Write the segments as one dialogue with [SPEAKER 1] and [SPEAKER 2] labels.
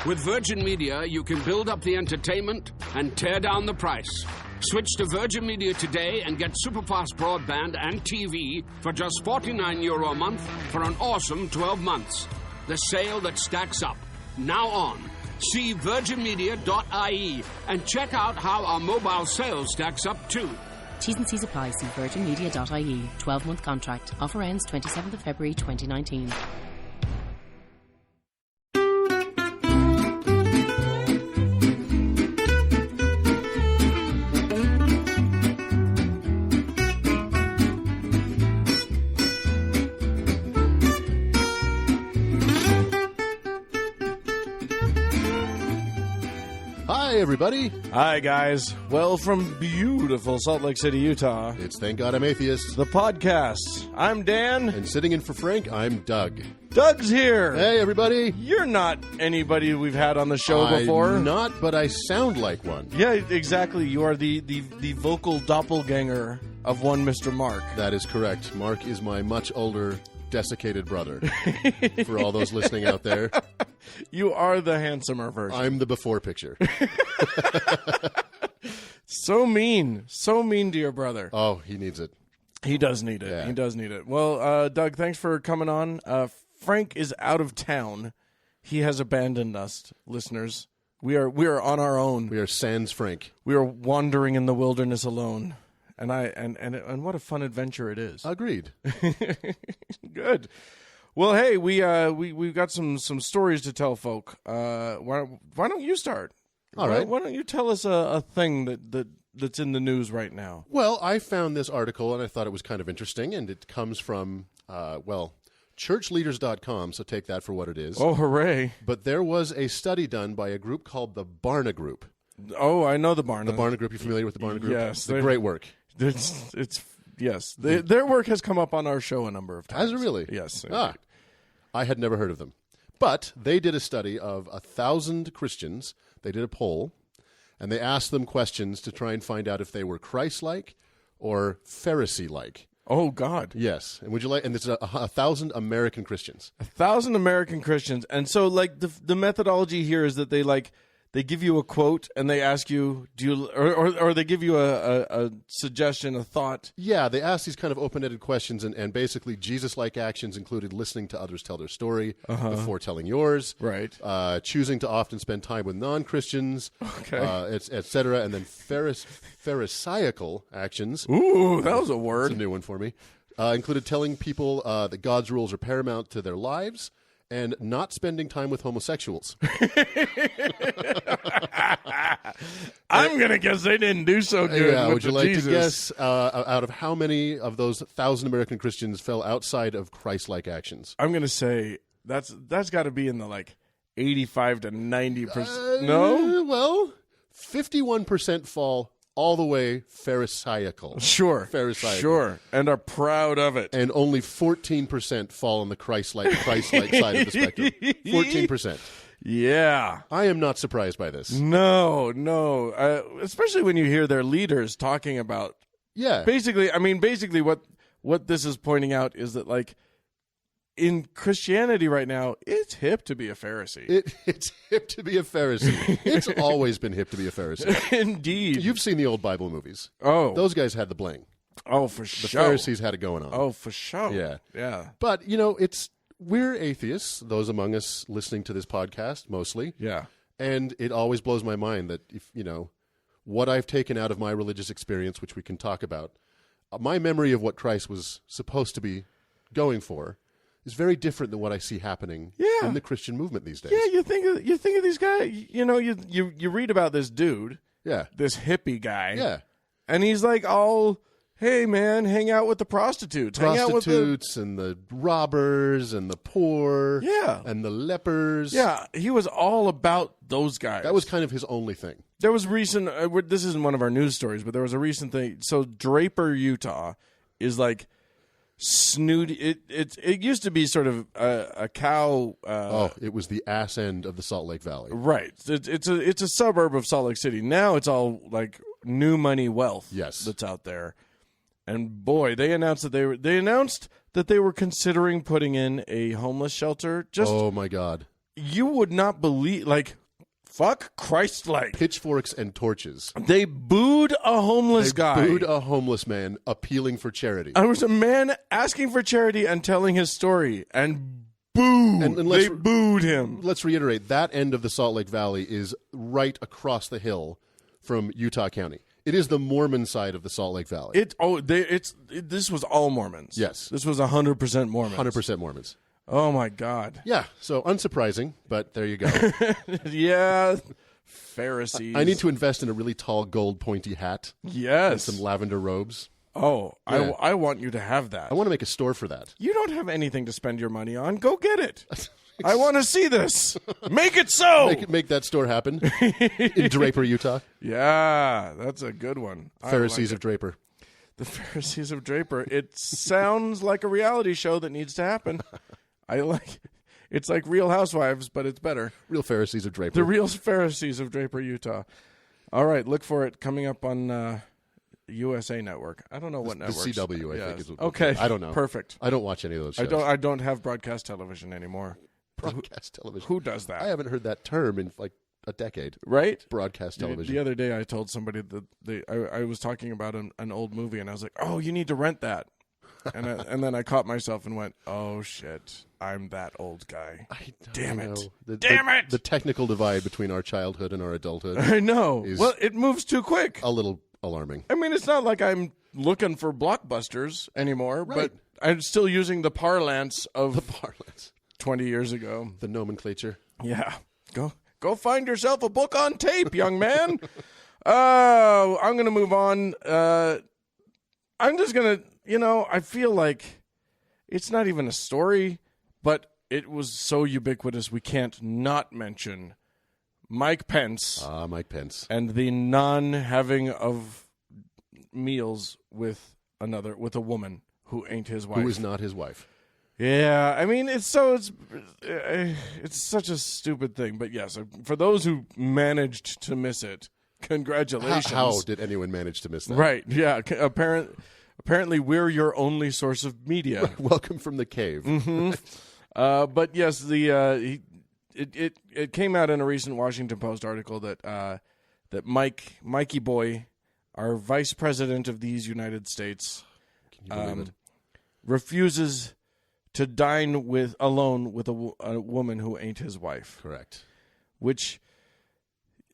[SPEAKER 1] With Virgin Media, you can build up the entertainment and tear down the price. Switch to Virgin Media today and get superfast broadband and TV for just €49 a month for an awesome 12 months. The sale that stacks up. Now on. See virginmedia.ie and check out how our mobile sales stacks up too.
[SPEAKER 2] T's and C's apply. See virginmedia.ie. 12-month contract. Offer ends 27th of February 2019.
[SPEAKER 3] Hi, everybody.
[SPEAKER 4] Hi, guys. Well, from beautiful Salt Lake City, Utah,
[SPEAKER 3] It's Thank God I'm Atheist.
[SPEAKER 4] the podcast. I'm Dan.
[SPEAKER 3] And sitting in for Frank, I'm Doug.
[SPEAKER 4] Doug's here.
[SPEAKER 3] Hey, everybody.
[SPEAKER 4] You're not anybody we've had on the show before.
[SPEAKER 3] I'm not, but I sound like one.
[SPEAKER 4] Yeah, exactly. You are the vocal doppelganger of one Mr. Mark.
[SPEAKER 3] That is correct. Mark is my much older, desiccated brother. For all those listening out there,
[SPEAKER 4] You are the handsomer version.
[SPEAKER 3] I'm the before picture.
[SPEAKER 4] So mean to your brother.
[SPEAKER 3] Oh, he needs it.
[SPEAKER 4] He does need it.
[SPEAKER 3] Yeah.
[SPEAKER 4] He does need it. Well, Doug, thanks for coming on. Frank is out of town. He has abandoned us, listeners. We are on our own.
[SPEAKER 3] We are sans Frank.
[SPEAKER 4] We are wandering in the wilderness alone. And what a fun adventure it is.
[SPEAKER 3] Agreed.
[SPEAKER 4] Good. Well, hey, we've got some stories to tell folk. Why don't you start?
[SPEAKER 3] All right.
[SPEAKER 4] Why don't you tell us a thing that's in the news right now?
[SPEAKER 3] Well, I found this article, and I thought it was kind of interesting, and it comes from, churchleaders.com, so take that for what it is.
[SPEAKER 4] Oh, hooray.
[SPEAKER 3] But there was a study done by a group called the Barna Group.
[SPEAKER 4] Oh, I know the Barna.
[SPEAKER 3] The Barna Group, you familiar with the Barna Group?
[SPEAKER 4] Yes.
[SPEAKER 3] It's great work.
[SPEAKER 4] Yes. Their work has come up on our show a number of times.
[SPEAKER 3] Has it really?
[SPEAKER 4] Yes.
[SPEAKER 3] I had never heard of them. But they did a study of 1,000 Christians. They did a poll, and they asked them questions to try and find out if they were Christ-like or Pharisee-like.
[SPEAKER 4] Oh, God.
[SPEAKER 3] Yes. And and it's 1,000 American Christians.
[SPEAKER 4] 1,000 American Christians. And so, like, the methodology here is that they give you a quote and they ask you, or they give you a suggestion, a thought.
[SPEAKER 3] Yeah, they asked these kind of open-ended questions, and basically Jesus-like actions included listening to others tell their story before telling yours.
[SPEAKER 4] Right.
[SPEAKER 3] Choosing to often spend time with non-Christians, et cetera, and then Pharisaical actions.
[SPEAKER 4] Ooh, that was a word.
[SPEAKER 3] It's a new one for me. Included telling people that God's rules are paramount to their lives, and not spending time with homosexuals.
[SPEAKER 4] I'm going to guess they didn't do so good.
[SPEAKER 3] Yeah,
[SPEAKER 4] with
[SPEAKER 3] would you
[SPEAKER 4] the
[SPEAKER 3] like
[SPEAKER 4] Jesus.
[SPEAKER 3] to guess out of how many of those 1,000 American Christians fell outside of Christ-like actions?
[SPEAKER 4] I'm going to say that's got to be in the 85 to 90%. No?
[SPEAKER 3] Well, 51% fall all the way Pharisaical.
[SPEAKER 4] Sure.
[SPEAKER 3] Pharisaical.
[SPEAKER 4] Sure. And are proud of it.
[SPEAKER 3] And only 14% fall on the Christ-like side of the spectrum. 14%.
[SPEAKER 4] Yeah.
[SPEAKER 3] I am not surprised by this.
[SPEAKER 4] No. Especially when you hear their leaders talking about.
[SPEAKER 3] Yeah.
[SPEAKER 4] Basically, what this is pointing out is that, in Christianity right now, it's hip to be a Pharisee.
[SPEAKER 3] It's hip to be a Pharisee. It's always been hip to be a Pharisee.
[SPEAKER 4] Indeed.
[SPEAKER 3] You've seen the old Bible movies.
[SPEAKER 4] Oh.
[SPEAKER 3] Those guys had the bling.
[SPEAKER 4] Oh, for
[SPEAKER 3] The
[SPEAKER 4] sure.
[SPEAKER 3] Pharisees had it going on.
[SPEAKER 4] Oh, for sure.
[SPEAKER 3] Yeah.
[SPEAKER 4] Yeah.
[SPEAKER 3] But, we're atheists, those among us listening to this podcast, mostly.
[SPEAKER 4] Yeah.
[SPEAKER 3] And it always blows my mind that, if what I've taken out of my religious experience, which we can talk about, my memory of what Christ was supposed to be going for is very different than what I see happening in the Christian movement these days.
[SPEAKER 4] Yeah, you think of these guys. You read about this dude.
[SPEAKER 3] Yeah.
[SPEAKER 4] This hippie guy.
[SPEAKER 3] Yeah.
[SPEAKER 4] And he's all, hey man, hang out with the prostitutes. Hang out with
[SPEAKER 3] Prostitutes and the robbers and the poor.
[SPEAKER 4] Yeah.
[SPEAKER 3] And the lepers.
[SPEAKER 4] Yeah, he was all about those guys.
[SPEAKER 3] That was kind of his only thing.
[SPEAKER 4] There was recent. This isn't one of our news stories, but there was a recent thing. So Draper, Utah, is snooty. It used to be sort of a cow.
[SPEAKER 3] It was the ass end of the Salt Lake Valley.
[SPEAKER 4] Right. It's a suburb of Salt Lake City. Now it's all new money wealth.
[SPEAKER 3] Yes.
[SPEAKER 4] That's out there. And boy, they announced that they were considering putting in a homeless shelter.
[SPEAKER 3] Oh my God.
[SPEAKER 4] you would not believe, like, fuck Christ-like.
[SPEAKER 3] Pitchforks and torches.
[SPEAKER 4] They booed a homeless guy.
[SPEAKER 3] Booed a homeless man appealing for charity.
[SPEAKER 4] I was a man asking for charity and telling his story, and boo!
[SPEAKER 3] And
[SPEAKER 4] they booed him.
[SPEAKER 3] Let's reiterate, that end of the Salt Lake Valley is right across the hill from Utah County. It is the Mormon side of the Salt Lake Valley.
[SPEAKER 4] This was all Mormons.
[SPEAKER 3] Yes.
[SPEAKER 4] This was 100% Mormons.
[SPEAKER 3] 100% Mormons.
[SPEAKER 4] Oh, my God.
[SPEAKER 3] Yeah, so unsurprising, but there you go.
[SPEAKER 4] Yeah, Pharisees.
[SPEAKER 3] I need to invest in a really tall gold pointy hat.
[SPEAKER 4] Yes.
[SPEAKER 3] And some lavender robes.
[SPEAKER 4] Oh,
[SPEAKER 3] Yeah.
[SPEAKER 4] I want you to have that.
[SPEAKER 3] I want to make a store for that.
[SPEAKER 4] You don't have anything to spend your money on. Go get it. I want to see this. Make it so.
[SPEAKER 3] Make that store happen in Draper, Utah.
[SPEAKER 4] Yeah, that's a good one.
[SPEAKER 3] Pharisees of Draper.
[SPEAKER 4] The Pharisees of Draper. It sounds like a reality show that needs to happen. It's like Real Housewives, but it's better.
[SPEAKER 3] Real Pharisees of Draper.
[SPEAKER 4] The Real Pharisees of Draper, Utah. All right, look for it coming up on USA Network. I don't know what network.
[SPEAKER 3] The CW, I think. Is
[SPEAKER 4] okay.
[SPEAKER 3] I don't know.
[SPEAKER 4] Perfect.
[SPEAKER 3] I don't watch any of those shows.
[SPEAKER 4] I don't have broadcast television anymore.
[SPEAKER 3] Broadcast television.
[SPEAKER 4] Who does that?
[SPEAKER 3] I haven't heard that term in like a decade.
[SPEAKER 4] Right?
[SPEAKER 3] Broadcast television.
[SPEAKER 4] The other day I told somebody that I was talking about an old movie, and I was like, oh, you need to rent that. And then I caught myself and went, oh, shit, I'm that old guy. Damn it. Damn it!
[SPEAKER 3] The technical divide between our childhood and our adulthood.
[SPEAKER 4] I know.
[SPEAKER 3] Is
[SPEAKER 4] well, it moves too quick.
[SPEAKER 3] A little alarming.
[SPEAKER 4] I mean, it's not like I'm looking for blockbusters anymore,
[SPEAKER 3] Right.
[SPEAKER 4] but I'm still using the parlance of
[SPEAKER 3] The parlance.
[SPEAKER 4] 20 years ago.
[SPEAKER 3] The nomenclature.
[SPEAKER 4] Yeah. Go find yourself a book on tape, young man. I'm going to move on. I'm just going to, I feel like it's not even a story, but it was so ubiquitous we can't not mention Mike Pence.
[SPEAKER 3] Mike Pence.
[SPEAKER 4] And the non-having of meals with a woman who ain't his wife.
[SPEAKER 3] Who is not his wife.
[SPEAKER 4] Yeah, I mean, it's such a stupid thing. But yes, for those who managed to miss it, congratulations.
[SPEAKER 3] How did anyone manage to miss that?
[SPEAKER 4] Right, yeah. Apparently, we're your only source of media.
[SPEAKER 3] Welcome from the cave.
[SPEAKER 4] Mm-hmm. But yes, it came out in a recent Washington Post article that Mikey Boy, our vice president of these United States,
[SPEAKER 3] Can you believe it?
[SPEAKER 4] refuses to dine alone with a woman who ain't his wife.
[SPEAKER 3] Correct.
[SPEAKER 4] Which,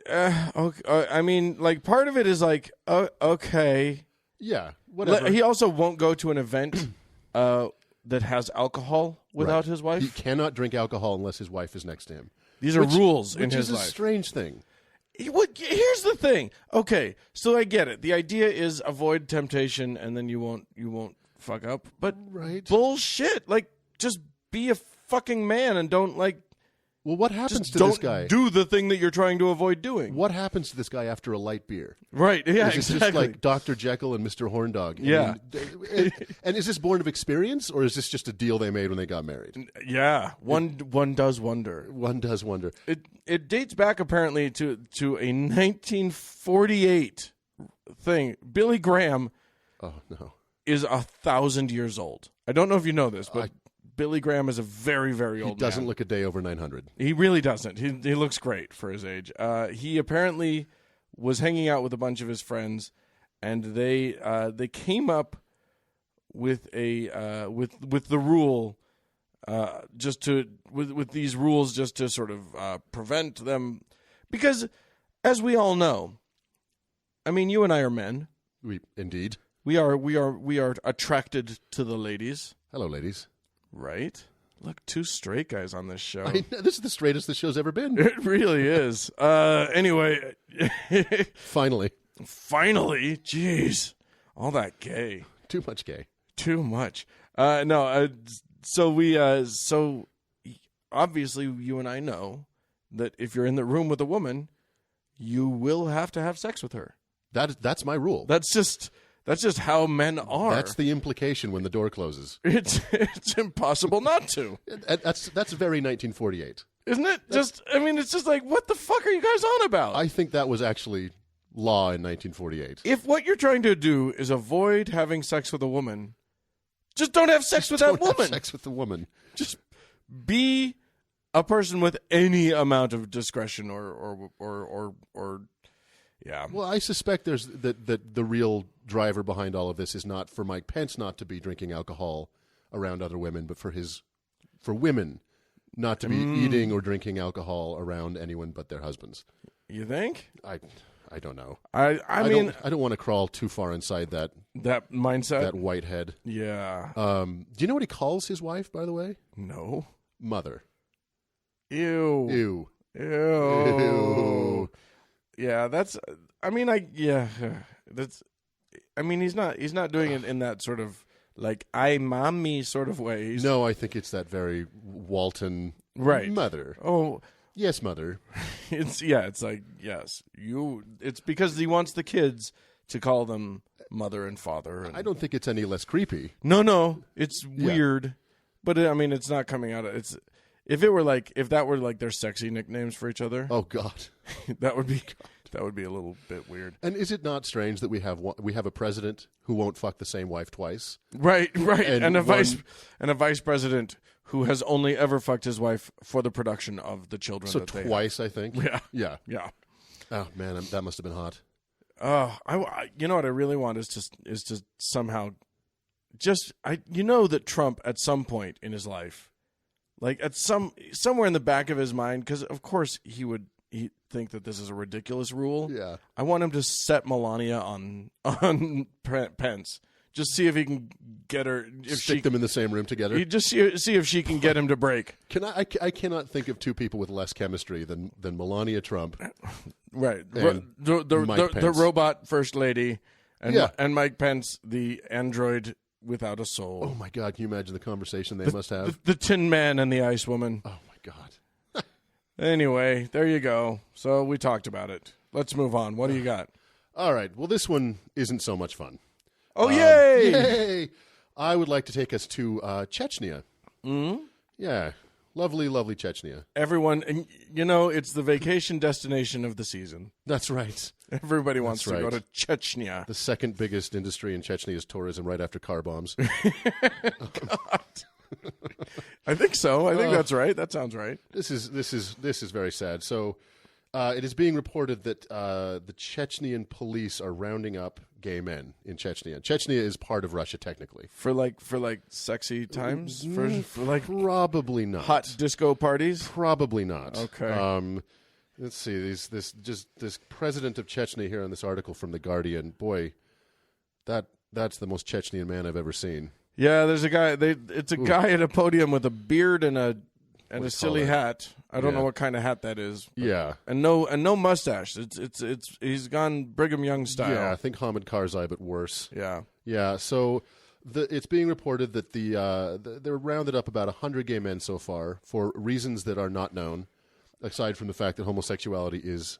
[SPEAKER 4] I mean, like, part of it is like, okay.
[SPEAKER 3] Yeah, whatever.
[SPEAKER 4] He also won't go to an event that has alcohol without his wife.
[SPEAKER 3] He cannot drink alcohol unless his wife is next to him.
[SPEAKER 4] These are rules in his life.
[SPEAKER 3] Which is a strange thing.
[SPEAKER 4] Here's the thing. Okay, so I get it. The idea is avoid temptation, and then you won't fuck up. But bullshit. Like, just be a fucking man and don't
[SPEAKER 3] Well, what happens
[SPEAKER 4] just
[SPEAKER 3] to
[SPEAKER 4] don't
[SPEAKER 3] this guy?
[SPEAKER 4] do the thing that you're trying to avoid doing.
[SPEAKER 3] What happens to this guy after a light beer?
[SPEAKER 4] Right. Yeah.
[SPEAKER 3] Is it
[SPEAKER 4] exactly.
[SPEAKER 3] just like Dr. Jekyll and Mr. Horndog?
[SPEAKER 4] Yeah.
[SPEAKER 3] And is this born of experience, or is this just a deal they made when they got married?
[SPEAKER 4] Yeah. One does wonder.
[SPEAKER 3] One does wonder.
[SPEAKER 4] It dates back apparently to a 1948 thing. Billy Graham.
[SPEAKER 3] Oh no.
[SPEAKER 4] Is 1,000 years old. I don't know if you know this, but Billy Graham is a very, very old man.
[SPEAKER 3] He doesn't look a day over 900.
[SPEAKER 4] He really doesn't. He looks great for his age. He apparently was hanging out with a bunch of his friends, and they came up with with the rule with these rules just to sort of prevent them, because as we all know, I mean, you and I are men.
[SPEAKER 3] Indeed.
[SPEAKER 4] We are attracted to the ladies.
[SPEAKER 3] Hello, ladies.
[SPEAKER 4] Right? Look, two straight guys on this show.
[SPEAKER 3] This is the straightest the show's ever been.
[SPEAKER 4] It really is. Anyway.
[SPEAKER 3] Finally.
[SPEAKER 4] Jeez. All that gay.
[SPEAKER 3] Too much gay.
[SPEAKER 4] Too much. So obviously you and I know that if you're in the room with a woman, you will have to have sex with her.
[SPEAKER 3] That's my rule.
[SPEAKER 4] That's just how men are.
[SPEAKER 3] That's the implication when the door closes.
[SPEAKER 4] It's impossible not to.
[SPEAKER 3] That's very 1948.
[SPEAKER 4] Isn't it? It's just like, what the fuck are you guys on about?
[SPEAKER 3] I think that was actually law in 1948.
[SPEAKER 4] If what you're trying to do is avoid having sex with a woman, just don't have sex with that woman.
[SPEAKER 3] Have sex with the woman.
[SPEAKER 4] Just be a person with any amount of discretion or yeah.
[SPEAKER 3] Well, I suspect there's that the real driver behind all of this is not for Mike Pence not to be drinking alcohol around other women, but for women not to be eating or drinking alcohol around anyone but their husbands.
[SPEAKER 4] You think?
[SPEAKER 3] I don't know.
[SPEAKER 4] I mean,
[SPEAKER 3] I don't want to crawl too far inside that
[SPEAKER 4] mindset,
[SPEAKER 3] that white head.
[SPEAKER 4] Yeah.
[SPEAKER 3] Do you know what he calls his wife, by the way?
[SPEAKER 4] No.
[SPEAKER 3] Mother.
[SPEAKER 4] Ew.
[SPEAKER 3] Ew.
[SPEAKER 4] Ew.
[SPEAKER 3] Ew.
[SPEAKER 4] Yeah, that's. I mean, that's. I mean, he's not doing it in that sort of like I mommy sort of way.
[SPEAKER 3] No, I think it's that very Walton.
[SPEAKER 4] Right.
[SPEAKER 3] Mother.
[SPEAKER 4] Oh.
[SPEAKER 3] Yes, mother.
[SPEAKER 4] It's like yes, you. It's because he wants the kids to call them mother and father. And,
[SPEAKER 3] I don't think it's any less creepy.
[SPEAKER 4] No, it's weird, but I mean, it's not coming out of it's. If that were like their sexy nicknames for each other,
[SPEAKER 3] oh God,
[SPEAKER 4] that would be a little bit weird.
[SPEAKER 3] And is it not strange that we have a president who won't fuck the same wife twice?
[SPEAKER 4] Right, and a vice president who has only ever fucked his wife for the production of the children.
[SPEAKER 3] So
[SPEAKER 4] that they
[SPEAKER 3] twice,
[SPEAKER 4] have.
[SPEAKER 3] I think.
[SPEAKER 4] Yeah.
[SPEAKER 3] Oh man, that must have been hot.
[SPEAKER 4] You know what I really want is to somehow that Trump at some point in his life. Like at somewhere in the back of his mind, because of course he think that this is a ridiculous rule.
[SPEAKER 3] Yeah,
[SPEAKER 4] I want him to set Melania on Pence. Just see if he can get her.
[SPEAKER 3] Stick them in the same room together.
[SPEAKER 4] Just see if she can get him to break.
[SPEAKER 3] I cannot think of two people with less chemistry than Melania Trump,
[SPEAKER 4] right?
[SPEAKER 3] The
[SPEAKER 4] robot first lady, and Mike Pence, the android without a soul.
[SPEAKER 3] Oh my God! Can you imagine the conversation they must have?
[SPEAKER 4] The Tin Man and the Ice Woman.
[SPEAKER 3] Oh my God!
[SPEAKER 4] Anyway, there you go. So we talked about it. Let's move on. What do you got?
[SPEAKER 3] All right. Well, this one isn't so much fun.
[SPEAKER 4] Oh, yay!
[SPEAKER 3] Yay! I would like to take us to Chechnya.
[SPEAKER 4] Mm-hmm.
[SPEAKER 3] Yeah. Lovely, lovely Chechnya.
[SPEAKER 4] Everyone, and it's the vacation destination of the season.
[SPEAKER 3] That's right.
[SPEAKER 4] Everybody wants to go to Chechnya.
[SPEAKER 3] The second biggest industry in Chechnya is tourism, right after car bombs.
[SPEAKER 4] God. I think so. I think that's right. That sounds right.
[SPEAKER 3] This is very sad. So, it is being reported that the Chechnyan police are rounding up gay men in Chechnya. Chechnya is part of Russia technically.
[SPEAKER 4] For sexy times? For like
[SPEAKER 3] probably not.
[SPEAKER 4] Hot disco parties?
[SPEAKER 3] Probably not.
[SPEAKER 4] Okay.
[SPEAKER 3] Let's see. This president of Chechnya here on this article from The Guardian. Boy, that's the most Chechnyan man I've ever seen.
[SPEAKER 4] Yeah, there's a guy. It's a guy at a podium with a beard and a silly hat. I don't know what kind of hat that is.
[SPEAKER 3] Yeah,
[SPEAKER 4] and no mustache. It's he's gone Brigham Young style.
[SPEAKER 3] Yeah, I think Hamid Karzai, but worse.
[SPEAKER 4] Yeah.
[SPEAKER 3] So it's being reported that they're rounded up about 100 gay men so far for reasons that are not known, aside from the fact that homosexuality is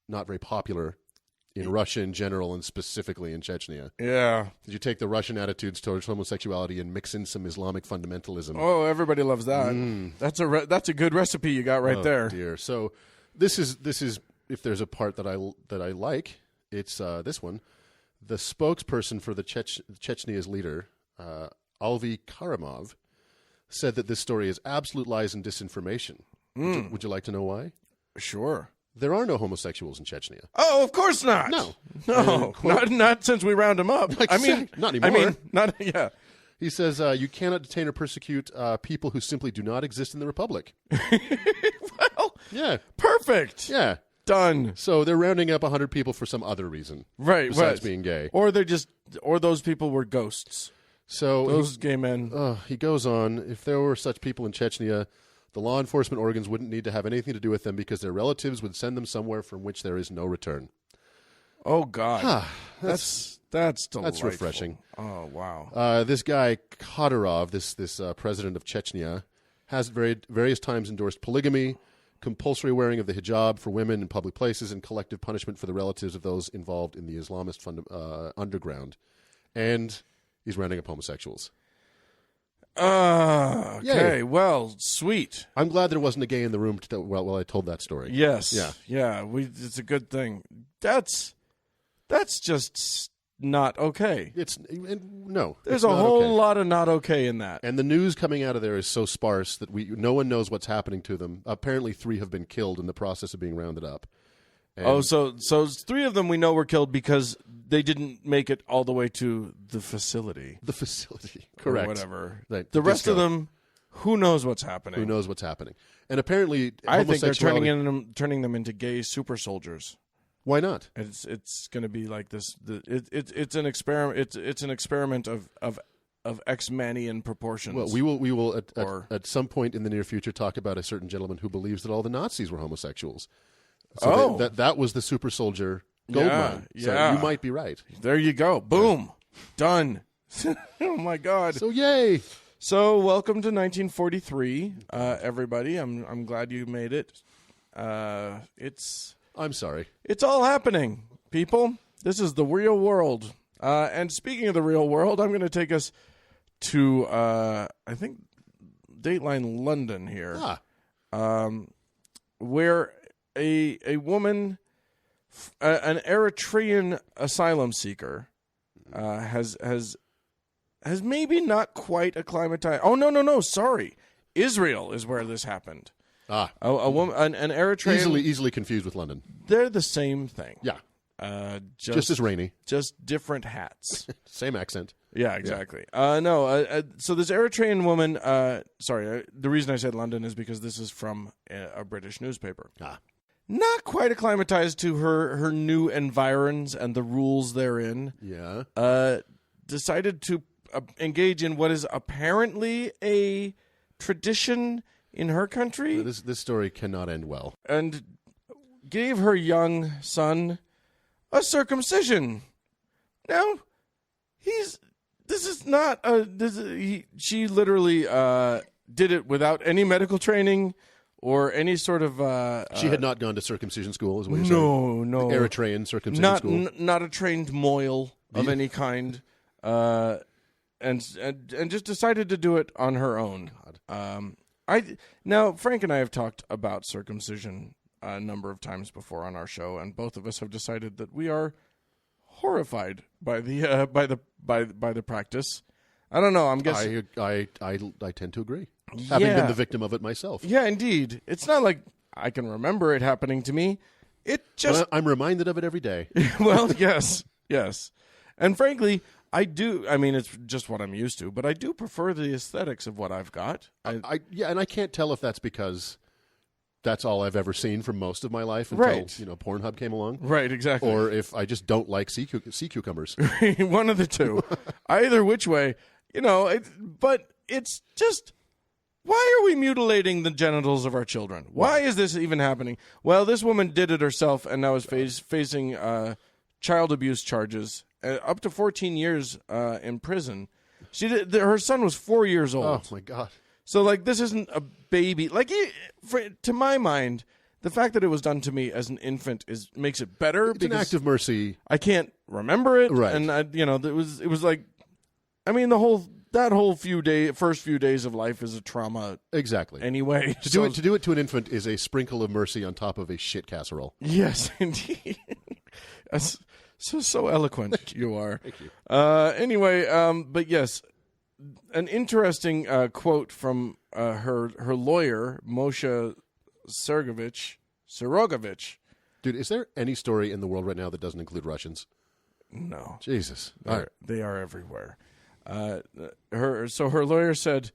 [SPEAKER 3] not very popular in Russia in general and specifically in Chechnya.
[SPEAKER 4] Yeah.
[SPEAKER 3] Did you take the Russian attitudes towards homosexuality and mix in some Islamic fundamentalism?
[SPEAKER 4] Oh, everybody loves that. That's a good recipe you got right there.
[SPEAKER 3] Dear. So this is if there's a part that I like, it's this one. The spokesperson for the Chechnya's leader, Alvi Karimov, said that this story is absolute lies and disinformation. Would you like to know why?
[SPEAKER 4] Sure.
[SPEAKER 3] There are no homosexuals in Chechnya.
[SPEAKER 4] Oh, of course not. No, not since we round them up.
[SPEAKER 3] Not anymore.
[SPEAKER 4] Yeah.
[SPEAKER 3] He says you cannot detain or persecute people who simply do not exist in the republic.
[SPEAKER 4] Well,
[SPEAKER 3] yeah,
[SPEAKER 4] perfect.
[SPEAKER 3] Yeah,
[SPEAKER 4] done.
[SPEAKER 3] So they're rounding up 100 people for some other reason,
[SPEAKER 4] right?
[SPEAKER 3] Besides being gay,
[SPEAKER 4] or those people were ghosts.
[SPEAKER 3] So
[SPEAKER 4] those gay men.
[SPEAKER 3] He goes on. If there were such people in Chechnya, the law enforcement organs wouldn't need to have anything to do with them because their relatives would send them somewhere from which there is no return.
[SPEAKER 4] Oh, God. That's delightful.
[SPEAKER 3] That's refreshing.
[SPEAKER 4] Oh, wow.
[SPEAKER 3] This guy, Kadyrov, this president of Chechnya, has various times endorsed polygamy, compulsory wearing of the hijab for women in public places, and collective punishment for the relatives of those involved in the Islamist underground. And he's rounding up homosexuals.
[SPEAKER 4] Okay,
[SPEAKER 3] Yay.
[SPEAKER 4] Well, sweet.
[SPEAKER 3] I'm glad there wasn't a gay in the room while I told that story.
[SPEAKER 4] Yes. Yeah. It's a good thing. That's just not okay.
[SPEAKER 3] No.
[SPEAKER 4] There's
[SPEAKER 3] it's
[SPEAKER 4] a
[SPEAKER 3] not
[SPEAKER 4] whole
[SPEAKER 3] okay.
[SPEAKER 4] lot of not okay in that.
[SPEAKER 3] And the news coming out of there is so sparse that no one knows what's happening to them. Apparently 3 have been killed in the process of being rounded up. And
[SPEAKER 4] so 3 of them we know were killed because they didn't make it all the way to the facility.
[SPEAKER 3] The facility.
[SPEAKER 4] Or
[SPEAKER 3] Correct.
[SPEAKER 4] whatever.
[SPEAKER 3] Right,
[SPEAKER 4] The rest
[SPEAKER 3] disco.
[SPEAKER 4] of them, who knows what's happening?
[SPEAKER 3] Who knows what's happening? And apparently
[SPEAKER 4] I think they're
[SPEAKER 3] homosexuality...
[SPEAKER 4] turning them into gay super soldiers.
[SPEAKER 3] Why not?
[SPEAKER 4] It's going to be like this. It's an experiment. It's an experiment of X-Manian proportions.
[SPEAKER 3] Well, we will at some point in the near future talk about a certain gentleman who believes that all the Nazis were homosexuals. So that was the super soldier gold mine. So you might be right.
[SPEAKER 4] There you go. Boom. Done. Oh my God.
[SPEAKER 3] So yay.
[SPEAKER 4] So welcome to 1943, everybody. I'm glad you made it.
[SPEAKER 3] I'm sorry.
[SPEAKER 4] It's all happening, people. This is the real world. And speaking of the real world, I'm going to take us to, I think, Dateline London here, where a woman, an Eritrean asylum seeker, has maybe not quite acclimatized. Oh, no. Sorry. Israel is where this happened. A woman, an Eritrean.
[SPEAKER 3] Easily confused with London.
[SPEAKER 4] They're the same thing.
[SPEAKER 3] Yeah. Just as rainy.
[SPEAKER 4] Just different hats.
[SPEAKER 3] Same accent.
[SPEAKER 4] Yeah, exactly. So this Eritrean woman, the reason I said London is because this is from a British newspaper. Not quite acclimatized to her new environs and the rules therein.
[SPEAKER 3] Yeah.
[SPEAKER 4] Decided to engage in what is apparently a tradition in her country.
[SPEAKER 3] This story cannot end well.
[SPEAKER 4] And gave her young son a circumcision. Now, she literally did it without any medical training or any sort of...
[SPEAKER 3] she had not gone to circumcision school, is what you're saying?
[SPEAKER 4] No.
[SPEAKER 3] Eritrean circumcision school.
[SPEAKER 4] Not a trained moil of any kind. And just decided to do it on her own. Now, Frank and I have talked about circumcision a number of times before on our show, and both of us have decided that we are horrified by the practice. I don't know. I'm guessing.
[SPEAKER 3] I tend to agree. Having been the victim of it myself.
[SPEAKER 4] Yeah, indeed. It's not like I can remember it happening to me. It just.
[SPEAKER 3] But I'm reminded of it every day.
[SPEAKER 4] Well, yes, and frankly, I do. I mean, it's just what I'm used to, but I do prefer the aesthetics of what I've got.
[SPEAKER 3] And I can't tell if that's because that's all I've ever seen for most of my life until Pornhub came along.
[SPEAKER 4] Right, exactly.
[SPEAKER 3] Or if I just don't like sea cucumbers.
[SPEAKER 4] One of the two. Either which way, but it's just, why are we mutilating the genitals of our children? Why is this even happening? Well, this woman did it herself and now is facing child abuse charges, up to 14 years in prison. Her son was 4 years old.
[SPEAKER 3] Oh, my God.
[SPEAKER 4] So, this isn't a baby. To my mind, the fact that it was done to me as an infant makes it better.
[SPEAKER 3] It's an act of mercy.
[SPEAKER 4] I can't remember it,
[SPEAKER 3] right?
[SPEAKER 4] And it was like, I mean, that whole first few days of life is a trauma.
[SPEAKER 3] Exactly.
[SPEAKER 4] Anyway,
[SPEAKER 3] to do it to an infant is a sprinkle of mercy on top of a shit casserole.
[SPEAKER 4] Yes, indeed. So eloquent you are.
[SPEAKER 3] Thank you.
[SPEAKER 4] Anyway, but yes. An interesting quote from her lawyer, Moshe Sirogovich.
[SPEAKER 3] Dude, is there any story in the world right now that doesn't include Russians?
[SPEAKER 4] No.
[SPEAKER 3] Jesus.
[SPEAKER 4] They are everywhere. Her lawyer said,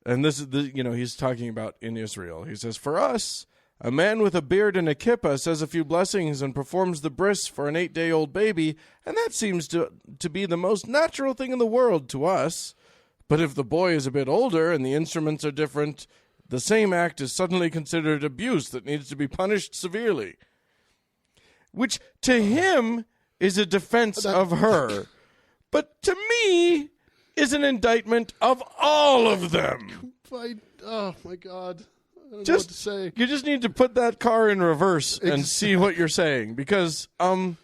[SPEAKER 4] and this is he's talking about in Israel. He says, "For us, a man with a beard and a kippah says a few blessings and performs the bris for an 8-day-old baby, and that seems to be the most natural thing in the world to us. But if the boy is a bit older and the instruments are different, the same act is suddenly considered abuse that needs to be punished severely." Which, to him, is a defense of her. But to me, is an indictment of all of them.
[SPEAKER 3] Oh, my God. I don't know what to say.
[SPEAKER 4] You just need to put that car in reverse and see what you're saying. Because, nobody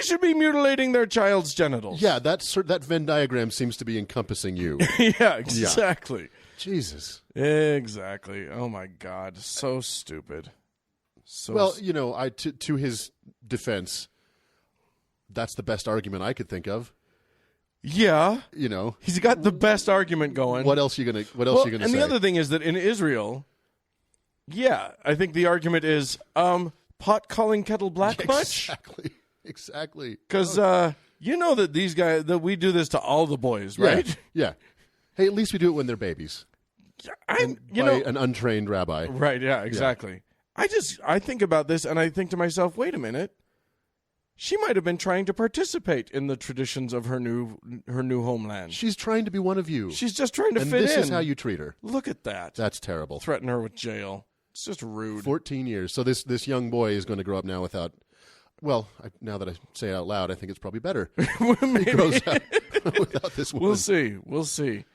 [SPEAKER 4] should be mutilating their child's genitals.
[SPEAKER 3] Yeah, that Venn diagram seems to be encompassing you.
[SPEAKER 4] Yeah, exactly.
[SPEAKER 3] Yeah. Jesus.
[SPEAKER 4] Exactly. Oh, my God. So stupid.
[SPEAKER 3] To his defense, that's the best argument I could think of.
[SPEAKER 4] Yeah.
[SPEAKER 3] You know,
[SPEAKER 4] He's got the best argument going.
[SPEAKER 3] what else you gonna say?
[SPEAKER 4] And the other thing is that in Israel, I think the argument is pot calling kettle black much?
[SPEAKER 3] Exactly.
[SPEAKER 4] Because you know that these guys, that we do this to all the boys, right?
[SPEAKER 3] Yeah. Hey, at least we do it when they're babies. An untrained rabbi.
[SPEAKER 4] Right, yeah, exactly. Yeah. I think about this and I think to myself, wait a minute. She might have been trying to participate in the traditions of her new homeland.
[SPEAKER 3] She's trying to be one of you.
[SPEAKER 4] She's just trying to fit in.
[SPEAKER 3] And this is how you treat her.
[SPEAKER 4] Look at that.
[SPEAKER 3] That's terrible.
[SPEAKER 4] Threaten her with jail. It's just rude.
[SPEAKER 3] 14 years. So this young boy is going to grow up now without... Well, now that I say it out loud, I think it's probably better. He grows up without this woman.
[SPEAKER 4] We'll see.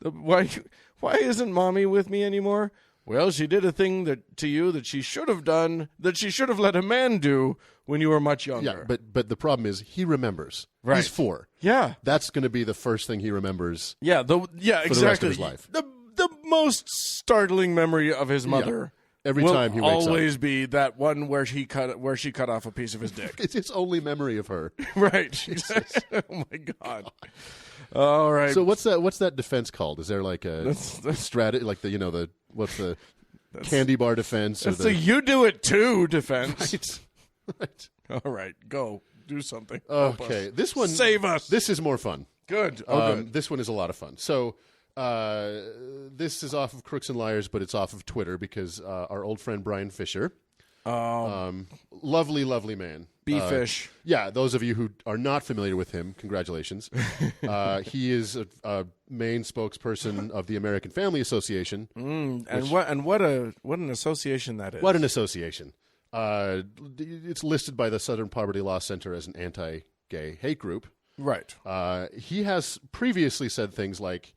[SPEAKER 4] Why isn't Mommy with me anymore? Well, she did a thing to you that she should have done, that she should have let a man do when you were much younger.
[SPEAKER 3] Yeah, but the problem is he remembers.
[SPEAKER 4] Right.
[SPEAKER 3] He's 4.
[SPEAKER 4] Yeah.
[SPEAKER 3] That's going to be the first thing he remembers.
[SPEAKER 4] Yeah,
[SPEAKER 3] for
[SPEAKER 4] exactly.
[SPEAKER 3] the rest of his life.
[SPEAKER 4] The most startling memory of his mother.
[SPEAKER 3] Every time he wakes up.
[SPEAKER 4] Will always be that one where she cut off a piece of his dick.
[SPEAKER 3] It's his only memory of her.
[SPEAKER 4] Right. Oh my God. All right.
[SPEAKER 3] So what's that defense called? Is there like a strategy, like what's the candy bar defense?
[SPEAKER 4] That's the you do it too defense.
[SPEAKER 3] Right.
[SPEAKER 4] All right. Go do something.
[SPEAKER 3] Okay. This one
[SPEAKER 4] save us.
[SPEAKER 3] This is more fun.
[SPEAKER 4] Good.
[SPEAKER 3] Good. This one is a lot of fun. So this is off of Crooks and Liars, but it's off of Twitter because our old friend Bryan Fischer, lovely man.
[SPEAKER 4] B-Fish.
[SPEAKER 3] Yeah, those of you who are not familiar with him, congratulations. He is a main spokesperson of the American Family Association.
[SPEAKER 4] What an association that is.
[SPEAKER 3] What an association. It's listed by the Southern Poverty Law Center as an anti-gay hate group.
[SPEAKER 4] Right.
[SPEAKER 3] He has previously said things like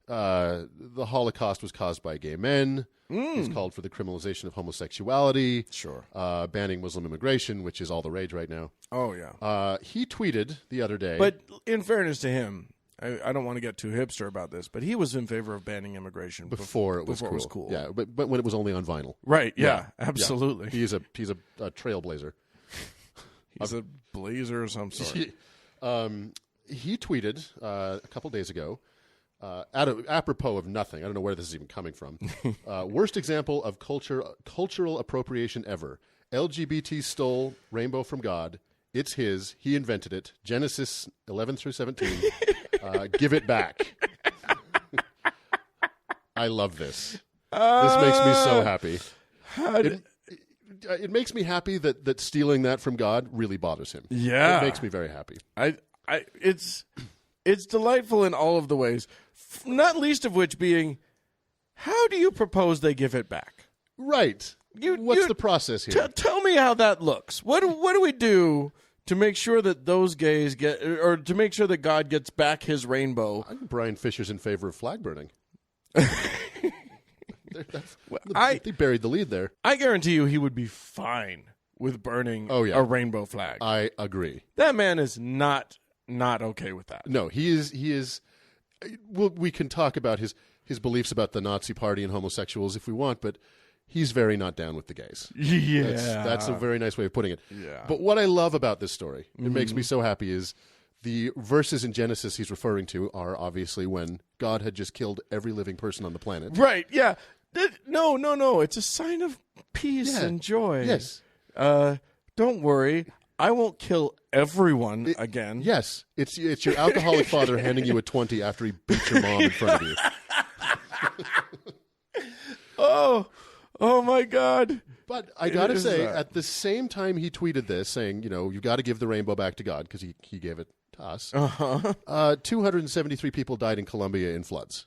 [SPEAKER 3] the Holocaust was caused by gay men. He's called for the criminalization of homosexuality.
[SPEAKER 4] Sure.
[SPEAKER 3] Banning Muslim immigration, which is all the rage right now.
[SPEAKER 4] Oh, yeah.
[SPEAKER 3] He tweeted the other day.
[SPEAKER 4] But in fairness to him, I don't want to get too hipster about this, but he was in favor of banning immigration
[SPEAKER 3] before it was cool. Yeah, but when it was only on vinyl.
[SPEAKER 4] Right, yeah, absolutely.
[SPEAKER 3] Yeah. He's a trailblazer.
[SPEAKER 4] He's a blazer of some sort.
[SPEAKER 3] He tweeted a couple days ago, apropos of nothing. I don't know where this is even coming from. Worst example of cultural appropriation ever. LGBT stole rainbow from God. It's his. He invented it. Genesis 11 through 17. Give it back. I love this. This makes me so happy. It makes me happy that stealing that from God really bothers him.
[SPEAKER 4] Yeah.
[SPEAKER 3] It makes me very happy.
[SPEAKER 4] It's delightful in all of the ways, not least of which being, how do you propose they give it back?
[SPEAKER 3] Right. What's the process here?
[SPEAKER 4] Tell me how that looks. What do we do to make sure that those gays get, or to make sure that God gets back his rainbow?
[SPEAKER 3] I think Bryan Fischer's in favor of flag burning. They buried the lead there.
[SPEAKER 4] I guarantee you he would be fine with burning a rainbow flag.
[SPEAKER 3] I agree.
[SPEAKER 4] That man is not okay with that.
[SPEAKER 3] No, he is. Well, we can talk about his beliefs about the Nazi Party and homosexuals if we want, but he's very not down with the gays.
[SPEAKER 4] Yeah.
[SPEAKER 3] That's a very nice way of putting it.
[SPEAKER 4] Yeah.
[SPEAKER 3] But what I love about this story, it makes me so happy, is the verses in Genesis he's referring to are obviously when God had just killed every living person on the planet.
[SPEAKER 4] Right, yeah. No. It's a sign of peace and joy.
[SPEAKER 3] Yes.
[SPEAKER 4] Don't worry. I won't kill everyone again.
[SPEAKER 3] Yes. It's your alcoholic father handing you a 20 after he beat your mom in front of you.
[SPEAKER 4] Oh my God.
[SPEAKER 3] But I got to say, at the same time he tweeted this, saying, you've got to give the rainbow back to God, because he gave it to us. 273 people died in Colombia in floods.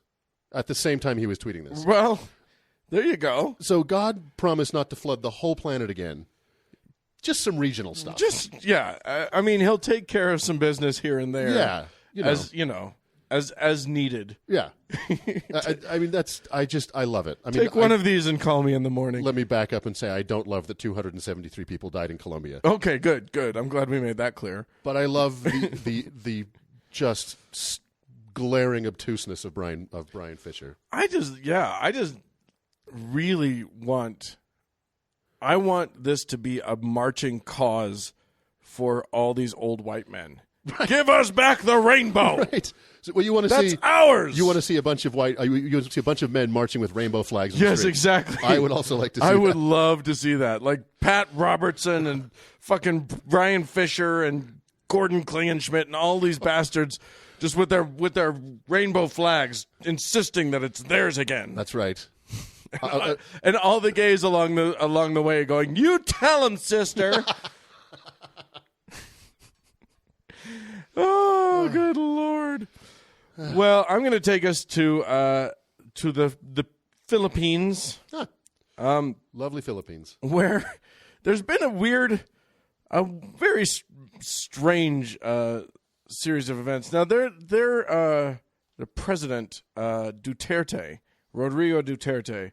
[SPEAKER 3] At the same time he was tweeting this.
[SPEAKER 4] Well, there you go.
[SPEAKER 3] So God promised not to flood the whole planet again. Just some regional stuff.
[SPEAKER 4] I mean, he'll take care of some business here and there.
[SPEAKER 3] Yeah.
[SPEAKER 4] As needed.
[SPEAKER 3] Yeah. I mean, I love it. I mean,
[SPEAKER 4] take one of these and call me in the morning.
[SPEAKER 3] Let me back up and say I don't love that 273 people died in Colombia.
[SPEAKER 4] Okay, good. I'm glad we made that clear.
[SPEAKER 3] But I love the just glaring obtuseness of Bryan Fischer.
[SPEAKER 4] I just really want this to be a marching cause for all these old white men. Give us back the rainbow.
[SPEAKER 3] Right. So, well, you want to
[SPEAKER 4] That's
[SPEAKER 3] see
[SPEAKER 4] ours.
[SPEAKER 3] You want to see a bunch of you want to see a bunch of men marching with rainbow flags. On the
[SPEAKER 4] Yes,
[SPEAKER 3] street.
[SPEAKER 4] exactly.
[SPEAKER 3] I would also like to see
[SPEAKER 4] I would
[SPEAKER 3] that.
[SPEAKER 4] love to see that. Like Pat Robertson and fucking Bryan Fischer and Gordon Klingenschmidt and all these bastards just with their rainbow flags insisting that it's theirs again.
[SPEAKER 3] That's right.
[SPEAKER 4] And all the gays along the way going, "You tell them, sister." Oh, good Lord. Well, I'm going to take us to the Philippines.
[SPEAKER 3] Lovely Philippines.
[SPEAKER 4] Where there's been a very strange series of events. Now, the president, Duterte, Rodrigo Duterte,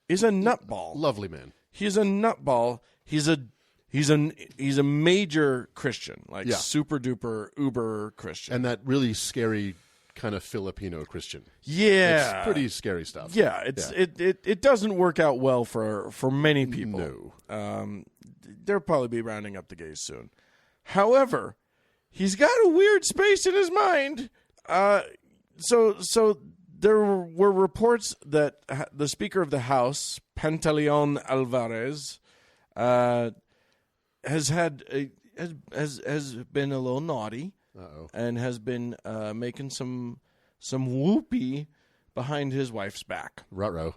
[SPEAKER 4] is a nutball.
[SPEAKER 3] Lovely man.
[SPEAKER 4] He's a nutball. He's a major Christian, like super duper uber Christian,
[SPEAKER 3] And that really scary kind of Filipino Christian.
[SPEAKER 4] yeah,
[SPEAKER 3] It's pretty scary stuff.
[SPEAKER 4] yeah. It doesn't work out well for many people.
[SPEAKER 3] No.
[SPEAKER 4] They'll probably be rounding up the gays soon. However, he's got a weird space in his mind. So there were reports that the Speaker of the House, Pantaleon Alvarez, has been a little naughty.
[SPEAKER 3] Uh-oh.
[SPEAKER 4] And has been making some whoopee behind his wife's back.
[SPEAKER 3] Ruh-roh.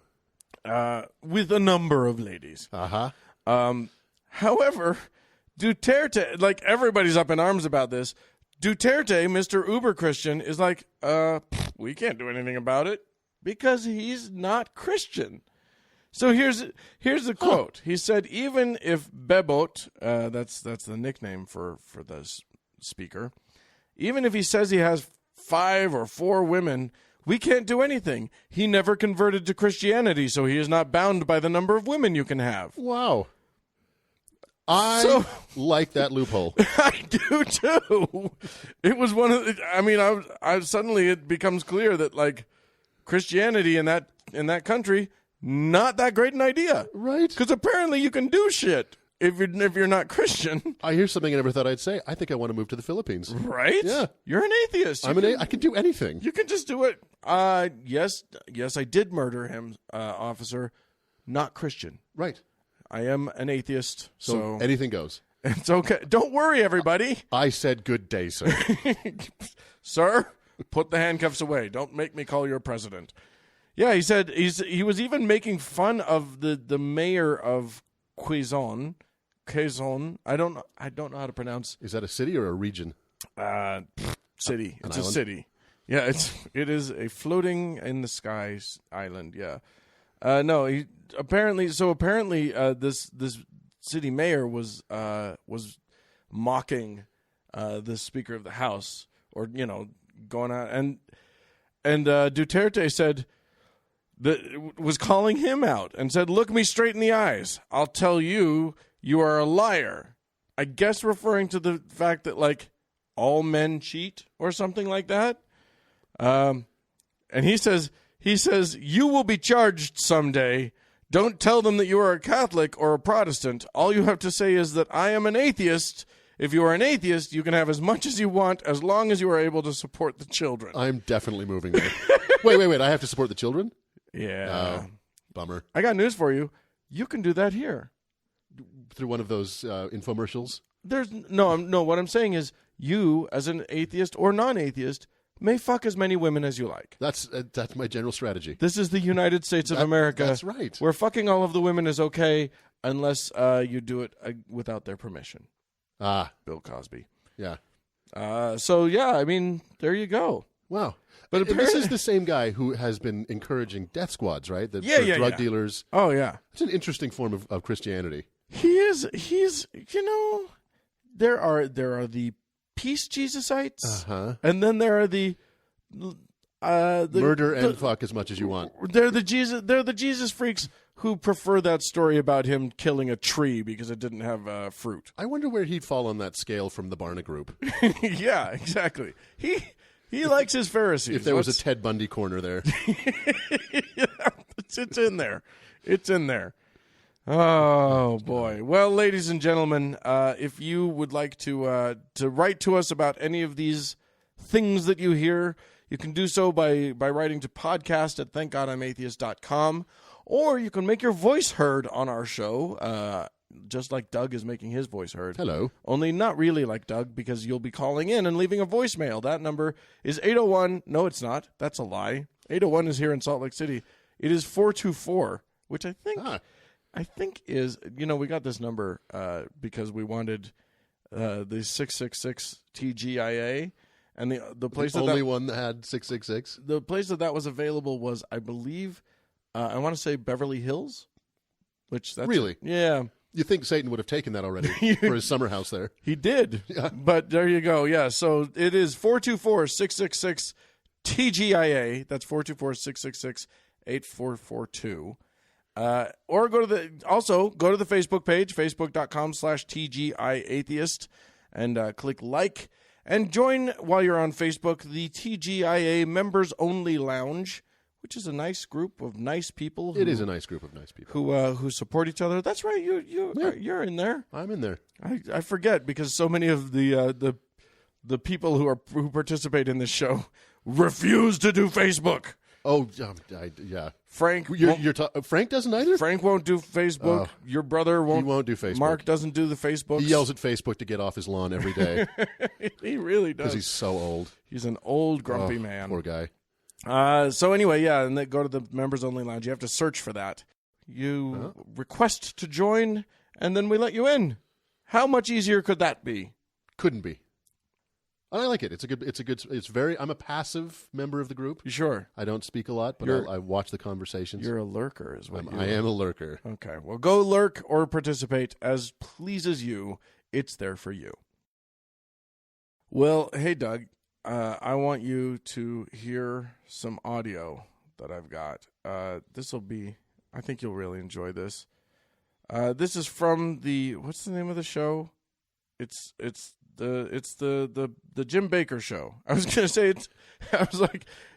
[SPEAKER 4] With a number of ladies.
[SPEAKER 3] Uh-huh.
[SPEAKER 4] However, Duterte, like everybody's up in arms about this, Duterte, Mr. Uber Christian, is like, we can't do anything about it because he's not Christian. So here's the quote. He said, even if Bebot, that's the nickname for the speaker, even if he says he has 5 or 4 women, we can't do anything. He never converted to Christianity, so he is not bound by the number of women you can have.
[SPEAKER 3] Wow. I like that loophole.
[SPEAKER 4] I do too. It was one of the, I mean, I suddenly it becomes clear that like Christianity in that country, not that great an idea.
[SPEAKER 3] Right.
[SPEAKER 4] Because apparently you can do shit if you're not Christian.
[SPEAKER 3] I hear something I never thought I'd say. I think I want to move to the Philippines.
[SPEAKER 4] Right?
[SPEAKER 3] Yeah.
[SPEAKER 4] You're an atheist.
[SPEAKER 3] I can do anything.
[SPEAKER 4] You can just do it. Yes, I did murder him, officer. Not Christian.
[SPEAKER 3] Right.
[SPEAKER 4] I am an atheist, so
[SPEAKER 3] anything goes.
[SPEAKER 4] it's okay. Don't worry, everybody.
[SPEAKER 3] I said good day, sir.
[SPEAKER 4] Sir, put the handcuffs away. Don't make me call your president. Yeah, he said he was even making fun of the mayor of Quezon. I don't know how to pronounce.
[SPEAKER 3] Is that a city or a region?
[SPEAKER 4] City. It's a
[SPEAKER 3] island?
[SPEAKER 4] city. Yeah, it is a floating in the skies island. Yeah. No, apparently this city mayor was mocking the Speaker of the House, or going out and Duterte said that was calling him out and said, "Look me straight in the eyes. I'll tell you, you are a liar." I guess referring to the fact that like all men cheat or something like that. And he says, you will be charged someday. Don't tell them that you are a Catholic or a Protestant. All you have to say is that I am an atheist. If you are an atheist, you can have as much as you want as long as you are able to support the children.
[SPEAKER 3] I'm definitely moving there. Wait. I have to support the children?
[SPEAKER 4] Yeah.
[SPEAKER 3] Oh, bummer.
[SPEAKER 4] I got news for you. You can do that here.
[SPEAKER 3] Through one of those infomercials?
[SPEAKER 4] There's no. What I'm saying is you, as an atheist or non-atheist, may fuck as many women as you like.
[SPEAKER 3] That's my general strategy.
[SPEAKER 4] This is the United States of America.
[SPEAKER 3] That's right.
[SPEAKER 4] Where fucking all of the women is okay unless you do it without their permission. Bill Cosby.
[SPEAKER 3] Yeah.
[SPEAKER 4] So, yeah, I mean, there you go.
[SPEAKER 3] Wow.
[SPEAKER 4] But
[SPEAKER 3] But this is the same guy who has been encouraging death squads, right? Drug dealers.
[SPEAKER 4] Oh, yeah.
[SPEAKER 3] It's an interesting form of Christianity.
[SPEAKER 4] He's there are the peace Jesusites, and then there are the
[SPEAKER 3] murder and fuck as much as you want.
[SPEAKER 4] They're the Jesus freaks who prefer that story about him killing a tree because it didn't have fruit.
[SPEAKER 3] I wonder where he'd fall on that scale from the Barna Group.
[SPEAKER 4] Yeah, exactly. He likes his Pharisees.
[SPEAKER 3] If there was a Ted Bundy corner there.
[SPEAKER 4] Yeah, it's in there. It's in there. Oh, boy. Well, ladies and gentlemen, if you would like to write to us about any of these things that you hear, you can do so by writing to podcast@thankgodimatheist.com, or you can make your voice heard on our show, just like Doug is making his voice heard.
[SPEAKER 3] Hello.
[SPEAKER 4] Only not really like Doug, because you'll be calling in and leaving a voicemail. That number is 801. No, it's not. That's a lie. 801 is here in Salt Lake City. It is 424, which I think is, we got this number because we wanted the 666 TGIA, and the place
[SPEAKER 3] the only one that had 666.
[SPEAKER 4] The place that was available was, I believe, I want to say Beverly Hills, which that's
[SPEAKER 3] really,
[SPEAKER 4] yeah.
[SPEAKER 3] You think Satan would have taken that already for his summer house there?
[SPEAKER 4] He did, yeah. But there you go. Yeah, so it is 424-666 TGIA. That's 424-666-8442. Or go to the Facebook page, facebook.com/TGIAtheist, and click like, and join, while you're on Facebook, the TGIA Members Only Lounge, which is a nice group of nice people.
[SPEAKER 3] It is a nice group of nice people
[SPEAKER 4] who support each other. That's right. You're in there.
[SPEAKER 3] I'm in there.
[SPEAKER 4] I forget, because so many of the people who participate in this show refuse to do Facebook.
[SPEAKER 3] Oh, yeah.
[SPEAKER 4] Frank,
[SPEAKER 3] Frank doesn't either?
[SPEAKER 4] Frank won't do Facebook. Your brother won't.
[SPEAKER 3] He won't do Facebook.
[SPEAKER 4] Mark doesn't do the Facebook.
[SPEAKER 3] He yells at Facebook to get off his lawn every day.
[SPEAKER 4] He really does.
[SPEAKER 3] Because he's so old.
[SPEAKER 4] He's an old, grumpy man.
[SPEAKER 3] Poor guy.
[SPEAKER 4] So anyway, yeah, and then go to the Members Only Lounge. You have to search for that. You request to join, and then we let you in. How much easier could that be?
[SPEAKER 3] Couldn't be. I like it. I'm a passive member of the group.
[SPEAKER 4] You sure?
[SPEAKER 3] I don't speak a lot, but I watch the conversations.
[SPEAKER 4] You're a lurker, is what
[SPEAKER 3] I am a lurker.
[SPEAKER 4] Okay. Well, go lurk or participate as pleases you. It's there for you. Well, hey, Doug, I want you to hear some audio that I've got. I think you'll really enjoy this. This is from what's the name of the show? It's the Jim Baker Show. I was gonna say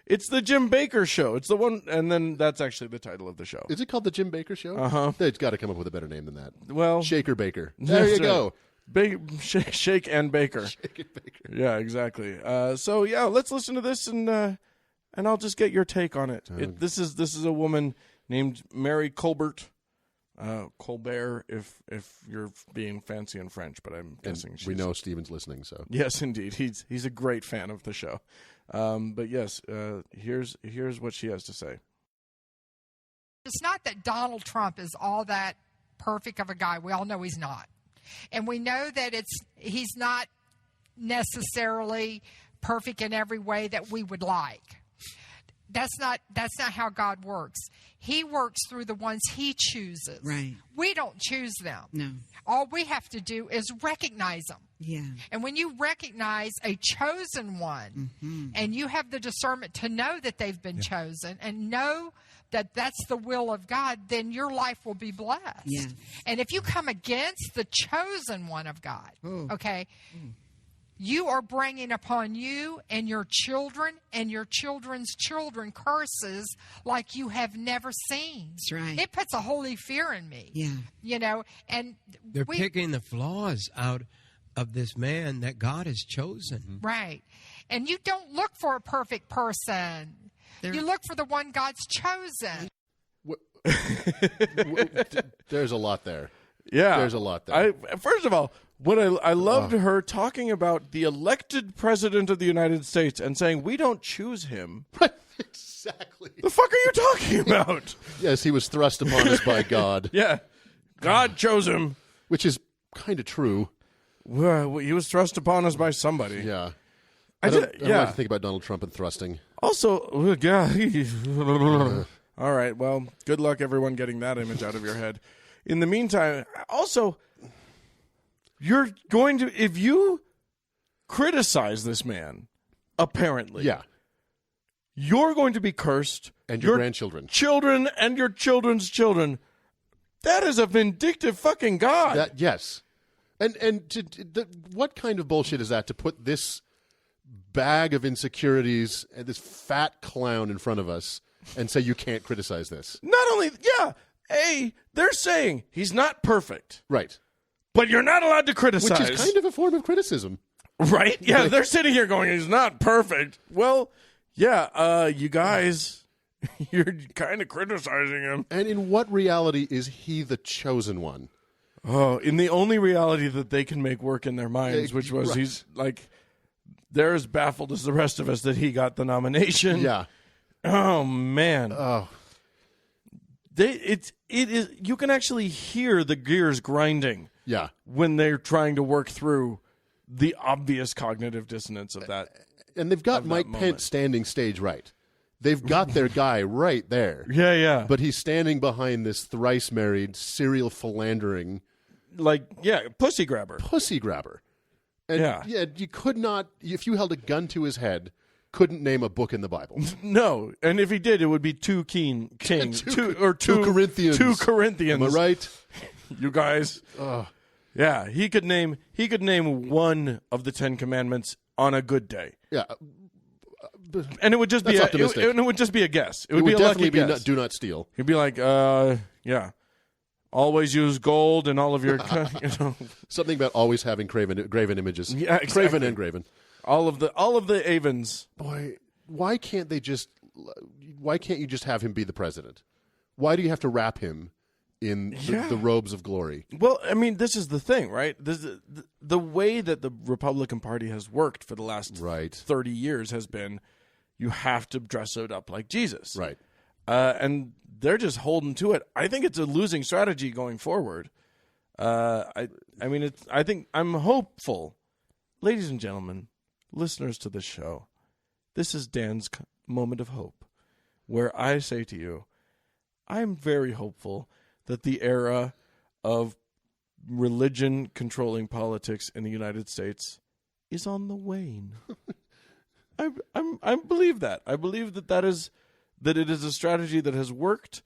[SPEAKER 4] it's the Jim Baker Show. It's the one, and then that's actually the title of the show.
[SPEAKER 3] Is it called the Jim Baker Show? They've got to come up with a better name than that.
[SPEAKER 4] Well,
[SPEAKER 3] Shaker Baker. There you go.
[SPEAKER 4] Shake and Baker.
[SPEAKER 3] Shake and Baker. Yeah,
[SPEAKER 4] exactly. So yeah, let's listen to this, and I'll just get your take on it. This is a woman named Mary Colbert. Colbert, if you're being fancy in French, but I'm guessing
[SPEAKER 3] we know Steven's listening, so
[SPEAKER 4] yes, indeed, he's a great fan of the show. But yes, here's what she has to say.
[SPEAKER 5] It's not that Donald Trump is all that perfect of a guy. We all know he's not, and we know that he's not necessarily perfect in every way that we would like. That's not how God works. He works through the ones he chooses.
[SPEAKER 6] Right.
[SPEAKER 5] We don't choose them.
[SPEAKER 6] No.
[SPEAKER 5] All we have to do is recognize them.
[SPEAKER 6] Yeah.
[SPEAKER 5] And when you recognize a chosen one, and you have the discernment to know that they've been chosen and know that that's the will of God, then your life will be blessed.
[SPEAKER 6] Yes.
[SPEAKER 5] And if you come against the chosen one of God, you are bringing upon you and your children and your children's children curses like you have never seen.
[SPEAKER 6] That's right.
[SPEAKER 5] It puts a holy fear in me.
[SPEAKER 6] Yeah.
[SPEAKER 5] And
[SPEAKER 7] they're picking the flaws out of this man that God has chosen.
[SPEAKER 5] Right. And you don't look for a perfect person. You look for the one God's chosen.
[SPEAKER 3] There's a lot there.
[SPEAKER 4] Yeah.
[SPEAKER 3] There's a lot there.
[SPEAKER 4] First of all, what I loved her talking about the elected president of the United States and saying, we don't choose him.
[SPEAKER 3] Exactly.
[SPEAKER 4] The fuck are you talking about?
[SPEAKER 3] Yes, he was thrust upon us by God.
[SPEAKER 4] Yeah. God chose him.
[SPEAKER 3] Which is kind of true.
[SPEAKER 4] Well, he was thrust upon us by somebody.
[SPEAKER 3] Yeah. I don't like to think about Donald Trump and thrusting.
[SPEAKER 4] Also, all right, well, good luck everyone getting that image out of your head. In the meantime, also, you're going to, if you criticize this man, apparently, you're going to be cursed.
[SPEAKER 3] And your grandchildren.
[SPEAKER 4] Children and your children's children. That is a vindictive fucking God.
[SPEAKER 3] Yes. And what kind of bullshit is that to put this bag of insecurities and this fat clown in front of us and say you can't criticize this?
[SPEAKER 4] Not only, they're saying he's not perfect,
[SPEAKER 3] Right.
[SPEAKER 4] but you're not allowed to criticize.
[SPEAKER 3] Which is kind of a form of criticism.
[SPEAKER 4] Right? Yeah, they're sitting here going, he's not perfect. Well, yeah, you guys, you're kind of criticizing him.
[SPEAKER 3] And in what reality is he the chosen one?
[SPEAKER 4] Oh, in the only reality that they can make work in their minds, which was
[SPEAKER 3] Right.
[SPEAKER 4] he's like, they're as baffled as the rest of us that he got the nomination.
[SPEAKER 3] Yeah.
[SPEAKER 4] Oh, man.
[SPEAKER 3] Oh,
[SPEAKER 4] It is. You can actually hear the gears grinding
[SPEAKER 3] yeah.
[SPEAKER 4] when they're trying to work through the obvious cognitive dissonance of that.
[SPEAKER 3] And they've got
[SPEAKER 4] Of that
[SPEAKER 3] Mike
[SPEAKER 4] moment.
[SPEAKER 3] Pence standing stage right. They've got their guy right there.
[SPEAKER 4] Yeah.
[SPEAKER 3] But he's standing behind this thrice married, serial philandering
[SPEAKER 4] Pussy grabber.
[SPEAKER 3] pussy grabber. And
[SPEAKER 4] Yeah.
[SPEAKER 3] you could not, if you held a gun to his head, couldn't name a book in the Bible.
[SPEAKER 4] No, and if he did, it would be two Kings,
[SPEAKER 3] Two
[SPEAKER 4] two
[SPEAKER 3] Corinthians.
[SPEAKER 4] 2 Corinthians.
[SPEAKER 3] Am I right?
[SPEAKER 4] You guys. Yeah, he could name one of the 10 Commandments on a good day,
[SPEAKER 3] Yeah.
[SPEAKER 4] and it would just be
[SPEAKER 3] That's optimistic.
[SPEAKER 4] it would just be a guess. It
[SPEAKER 3] It
[SPEAKER 4] would be
[SPEAKER 3] would
[SPEAKER 4] a lucky
[SPEAKER 3] definitely be
[SPEAKER 4] guess.
[SPEAKER 3] do not steal.
[SPEAKER 4] He'd be like, yeah, always use gold in all of your,
[SPEAKER 3] Something about always having graven images.
[SPEAKER 4] Yeah, exactly.
[SPEAKER 3] Craven and graven.
[SPEAKER 4] all of the Avens.
[SPEAKER 3] Boy, why can't you just have him be the president? Why do you have to wrap him in the robes of glory?
[SPEAKER 4] Well, I mean, this is the thing, right? The way that the Republican Party has worked for the last
[SPEAKER 3] Right.
[SPEAKER 4] 30 years has been, you have to dress it up like Jesus.
[SPEAKER 3] Right.
[SPEAKER 4] And they're just holding to it. I think it's a losing strategy going forward. I think I'm hopeful. Ladies and gentlemen, listeners to this show, this is Dan's moment of hope, where I say to you, I'm very hopeful that the era of religion controlling politics in the United States is on the wane. I believe that. I believe that it is a strategy that has worked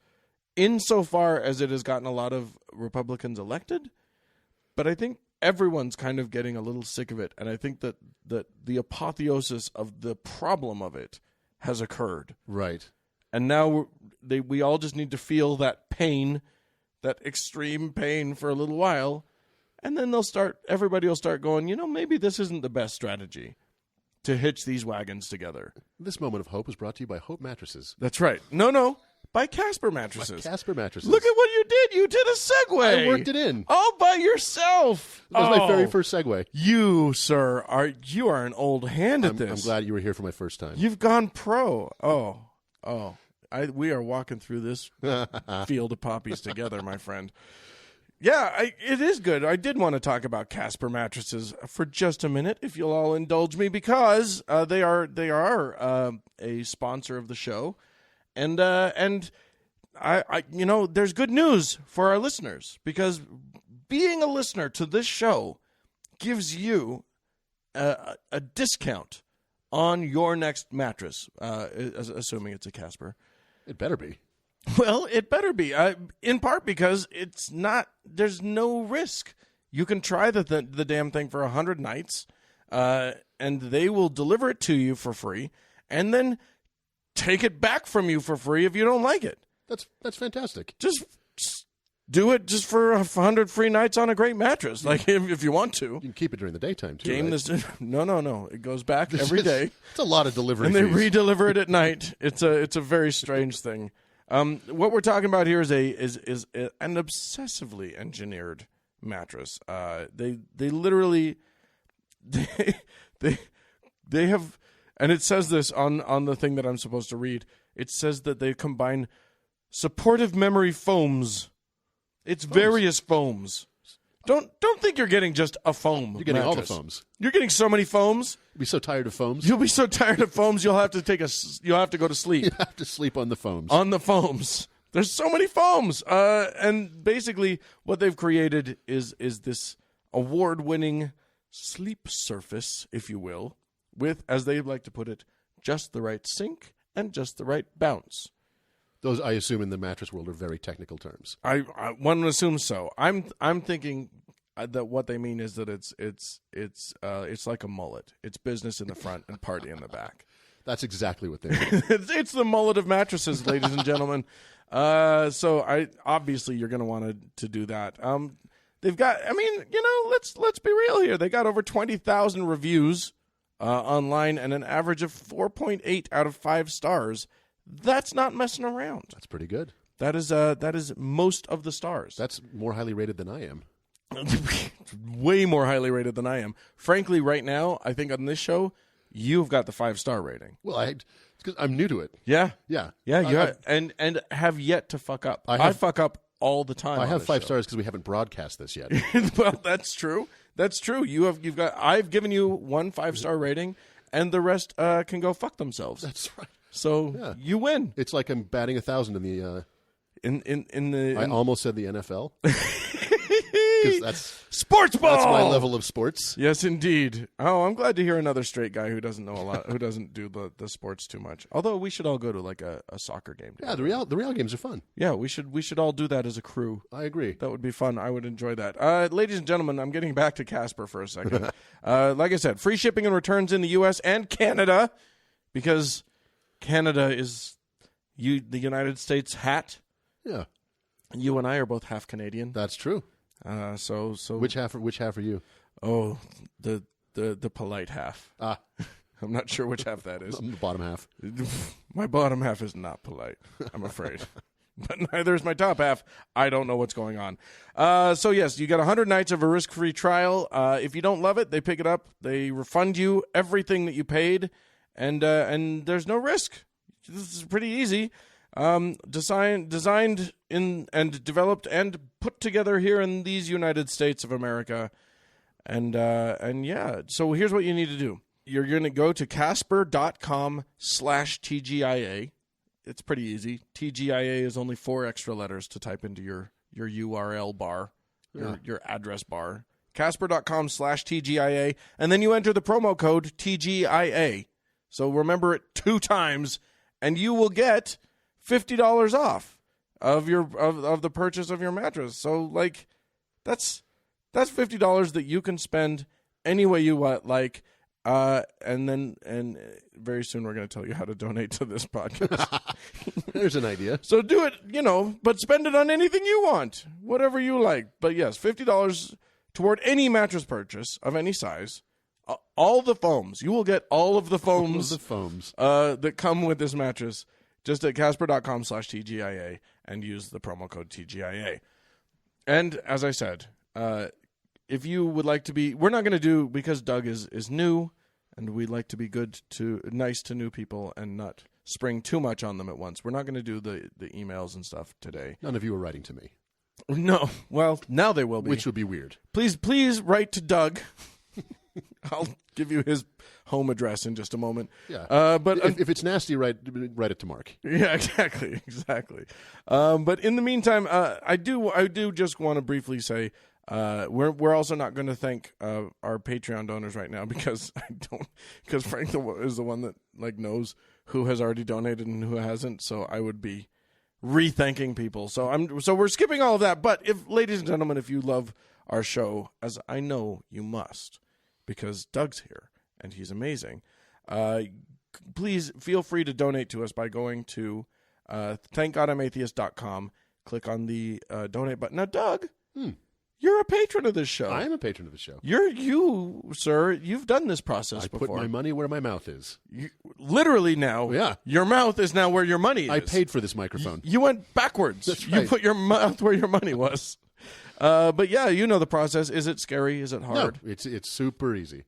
[SPEAKER 4] insofar as it has gotten a lot of Republicans elected. But I think everyone's kind of getting a little sick of it, and I think that the apotheosis of the problem of it has occurred.
[SPEAKER 3] Right.
[SPEAKER 4] And now we all just need to feel that pain, that extreme pain for a little while, and then everybody will start going, maybe this isn't the best strategy to hitch these wagons together.
[SPEAKER 3] This moment of hope was brought to you by Hope Mattresses.
[SPEAKER 4] That's right. No, by Casper Mattresses.
[SPEAKER 3] Casper Mattresses.
[SPEAKER 4] Look at what you did. You did a segue.
[SPEAKER 3] I worked it in.
[SPEAKER 4] All by yourself.
[SPEAKER 3] That was my very first segue.
[SPEAKER 4] You, sir, are an old hand at this.
[SPEAKER 3] I'm glad you were here for my first time.
[SPEAKER 4] You've gone pro. Oh. We are walking through this field of poppies together, my friend. Yeah, it is good. I did want to talk about Casper mattresses for just a minute, if you'll all indulge me, because they are a sponsor of the show, and I there's good news for our listeners, because being a listener to this show gives you a discount on your next mattress, assuming it's a Casper.
[SPEAKER 3] It better be.
[SPEAKER 4] Well, it better be, in part because there's no risk. You can try the damn thing for 100 nights, and they will deliver it to you for free, and then take it back from you for free if you don't like it.
[SPEAKER 3] That's fantastic.
[SPEAKER 4] Just do it just for 100 free nights on a great mattress, like if you want to.
[SPEAKER 3] You can keep it during the daytime, too.
[SPEAKER 4] Game
[SPEAKER 3] right?
[SPEAKER 4] this. No. It goes back every day.
[SPEAKER 3] It's a lot of delivery
[SPEAKER 4] And they
[SPEAKER 3] fees.
[SPEAKER 4] redeliver it at night. It's a very strange thing. What we're talking about here is an obsessively engineered mattress. They literally they have, and it says this on the thing that I'm supposed to read. It says that they combine supportive memory foams. It's various foams. Don't think you're getting just a foam.
[SPEAKER 3] You're getting all the
[SPEAKER 4] mattress.
[SPEAKER 3] foams.
[SPEAKER 4] You're getting so many foams.
[SPEAKER 3] You'll be so tired of foams.
[SPEAKER 4] You'll be so tired of foams. You'll have to go to sleep.
[SPEAKER 3] You have to sleep on the foams.
[SPEAKER 4] On the foams. There's so many foams. And basically what they've created is this award-winning sleep surface, if you will, with, as they like to put it, just the right sink and just the right bounce.
[SPEAKER 3] Those, I assume, in the mattress world are very technical terms.
[SPEAKER 4] One assumes so. I'm thinking that what they mean is that it's like a mullet. It's business in the front and party in the back.
[SPEAKER 3] That's exactly what they are.
[SPEAKER 4] It's the mullet of mattresses, ladies and gentlemen. So obviously you're going to want to do that. They've got, I mean, let's be real here. They got over 20,000 reviews online and an average of 4.8 out of 5 stars. That's not messing around.
[SPEAKER 3] That's pretty good.
[SPEAKER 4] That is most of the stars.
[SPEAKER 3] That's more highly rated than I am.
[SPEAKER 4] Way more highly rated than I am. Frankly, right now, I think on this show, you've got the 5-star rating.
[SPEAKER 3] Well, it's because I'm new to it.
[SPEAKER 4] Yeah.
[SPEAKER 3] Yeah.
[SPEAKER 4] And have yet to fuck up.
[SPEAKER 3] I
[SPEAKER 4] fuck up all the time.
[SPEAKER 3] I
[SPEAKER 4] on
[SPEAKER 3] have
[SPEAKER 4] this
[SPEAKER 3] 5
[SPEAKER 4] show.
[SPEAKER 3] stars because we haven't broadcast this yet.
[SPEAKER 4] Well, that's true. That's true. You've got. I've given you 1 5-star rating, and the rest can go fuck themselves.
[SPEAKER 3] That's right.
[SPEAKER 4] So you win.
[SPEAKER 3] It's like I'm batting 1,000 in the. I almost said the NFL. Because that's
[SPEAKER 4] sports ball.
[SPEAKER 3] That's my level of sports.
[SPEAKER 4] Yes, indeed. Oh, I'm glad to hear another straight guy who doesn't know a lot, who doesn't do the sports too much. Although we should all go to like a soccer game.
[SPEAKER 3] Yeah, the real games are fun.
[SPEAKER 4] Yeah, we should all do that as a crew.
[SPEAKER 3] I agree.
[SPEAKER 4] That would be fun. I would enjoy that. Ladies and gentlemen, I'm getting back to Casper for a second. Like I said, free shipping and returns in the U.S. and Canada, because Canada is the United States hat.
[SPEAKER 3] Yeah.
[SPEAKER 4] You and I are both half Canadian.
[SPEAKER 3] That's true.
[SPEAKER 4] So
[SPEAKER 3] which half are you?
[SPEAKER 4] Oh, the polite half. I'm not sure which half that is.
[SPEAKER 3] I'm the bottom half.
[SPEAKER 4] My bottom half is not polite, I'm afraid. But neither is my top half. I don't know what's going on. So yes, you got 100 nights of a risk-free trial. If you don't love it, they pick it up. They refund you everything that you paid, and there's no risk. This is pretty easy. Designed in and developed and put together here in these United States of America, and yeah. So here's what you need to do. You're going to go to Casper.com/TGIA. It's pretty easy. TGIA is only 4 extra letters to type into your URL bar, your address bar. Casper.com/TGIA, and then you enter the promo code TGIA. So remember it 2 times, and you will get $50 off of the purchase of your mattress. So like that's $50 that you can spend any way you want. Like and very soon we're going to tell you how to donate to this podcast.
[SPEAKER 3] There's an idea.
[SPEAKER 4] So do it, but spend it on anything you want, whatever you like. But yes, $50 toward any mattress purchase of any size. All the foams. You will get all of the foams. That come with this mattress. Just at Casper.com/TGIA and use the promo code TGIA. And as I said, if you would like to be, we're not going to do, because Doug is new, and we'd like to be nice to new people and not spring too much on them at once. We're not going to do the emails and stuff today.
[SPEAKER 3] None of you are writing to me.
[SPEAKER 4] No. Well, now they will be.
[SPEAKER 3] Which would be weird.
[SPEAKER 4] Please write to Doug. I'll give you his home address in just a moment.
[SPEAKER 3] Yeah. But if it's nasty, write it to Mark.
[SPEAKER 4] Yeah, exactly. But in the meantime, I do just want to briefly say we're also not going to thank our Patreon donors right now because Frank is the one that knows who has already donated and who hasn't. So I would be rethanking people. So we're skipping all of that. But ladies and gentlemen, if you love our show, as I know you must, because Doug's here and he's amazing, please feel free to donate to us by going to thankgodimatheist.com. Click on the donate button. Now, Doug, you're a patron of this show.
[SPEAKER 3] I am a patron of the show.
[SPEAKER 4] Sir, you've done this process before.
[SPEAKER 3] I put my money where my mouth is.
[SPEAKER 4] Literally now.
[SPEAKER 3] Yeah.
[SPEAKER 4] Your mouth is now where your money is.
[SPEAKER 3] I paid for this microphone.
[SPEAKER 4] You went backwards.
[SPEAKER 3] That's right.
[SPEAKER 4] You put your mouth where your money was. But yeah, you know the process. Is it scary? Is it hard?
[SPEAKER 3] No, it's super easy.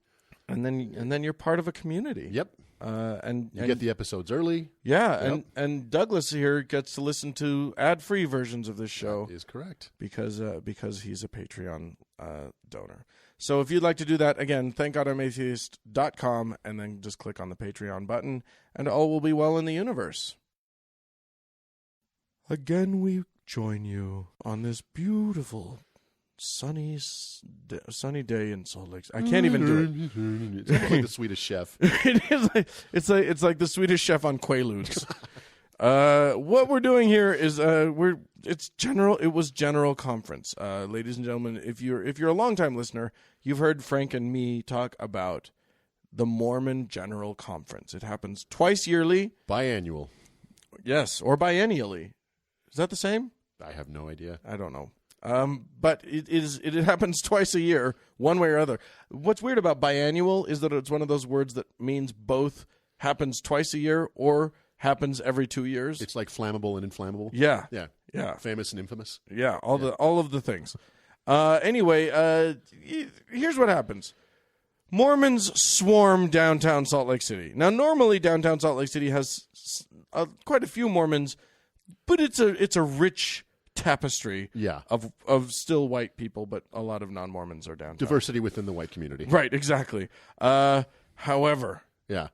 [SPEAKER 4] And then you're part of a community.
[SPEAKER 3] Yep.
[SPEAKER 4] And
[SPEAKER 3] you get the episodes early.
[SPEAKER 4] Yeah,
[SPEAKER 3] yep.
[SPEAKER 4] and Douglas here gets to listen to ad-free versions of this show.
[SPEAKER 3] That is correct.
[SPEAKER 4] Because he's a Patreon donor. So if you'd like to do that, again, thankgodimatheist.com, and then just click on the Patreon button, and all will be well in the universe. Again, we join you on this beautiful sunny day in Salt Lake. I can't even do it.
[SPEAKER 3] It's like the Swedish Chef.
[SPEAKER 4] It's like the Swedish Chef on Quaaludes. What we're doing here is it was general conference. Ladies and gentlemen, if you're a longtime listener, you've heard Frank and me talk about the Mormon General Conference. It happens twice yearly.
[SPEAKER 3] Biannual.
[SPEAKER 4] Yes, or biennially. Is that the same?
[SPEAKER 3] I have no idea.
[SPEAKER 4] I don't know. But it happens twice a year, one way or other. What's weird about biannual is that it's one of those words that means both happens twice a year or happens every 2 years.
[SPEAKER 3] It's like flammable and inflammable.
[SPEAKER 4] Yeah.
[SPEAKER 3] Yeah.
[SPEAKER 4] Yeah.
[SPEAKER 3] Famous and infamous.
[SPEAKER 4] Yeah, all of the things. Anyway, here's what happens. Mormons swarm downtown Salt Lake City. Now, normally downtown Salt Lake City has quite a few Mormons, but it's a rich tapestry of still white people, but a lot of non-Mormons are downtown.
[SPEAKER 3] Diversity within the white community.
[SPEAKER 4] Right, exactly. However,
[SPEAKER 3] yeah,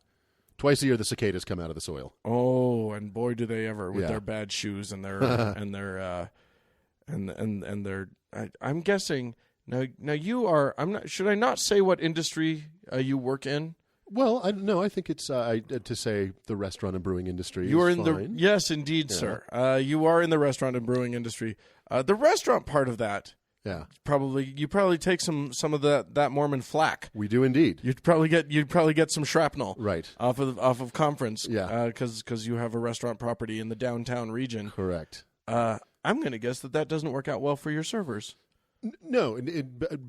[SPEAKER 3] twice a year the cicadas come out of the soil.
[SPEAKER 4] Oh, and boy, do they ever with their bad shoes and their and their I'm guessing now you are. I'm not. Should I not say what industry you work in?
[SPEAKER 3] Well, I think it's to say the restaurant and brewing industry.
[SPEAKER 4] You are in
[SPEAKER 3] fine.
[SPEAKER 4] yes, indeed, sir. You are in the restaurant and brewing industry. The restaurant part of that, you probably take some of that Mormon flack.
[SPEAKER 3] We do indeed.
[SPEAKER 4] You'd probably get some shrapnel off of conference. Because you have a restaurant property in the downtown region.
[SPEAKER 3] Correct.
[SPEAKER 4] I'm going to guess that doesn't work out well for your servers.
[SPEAKER 3] No,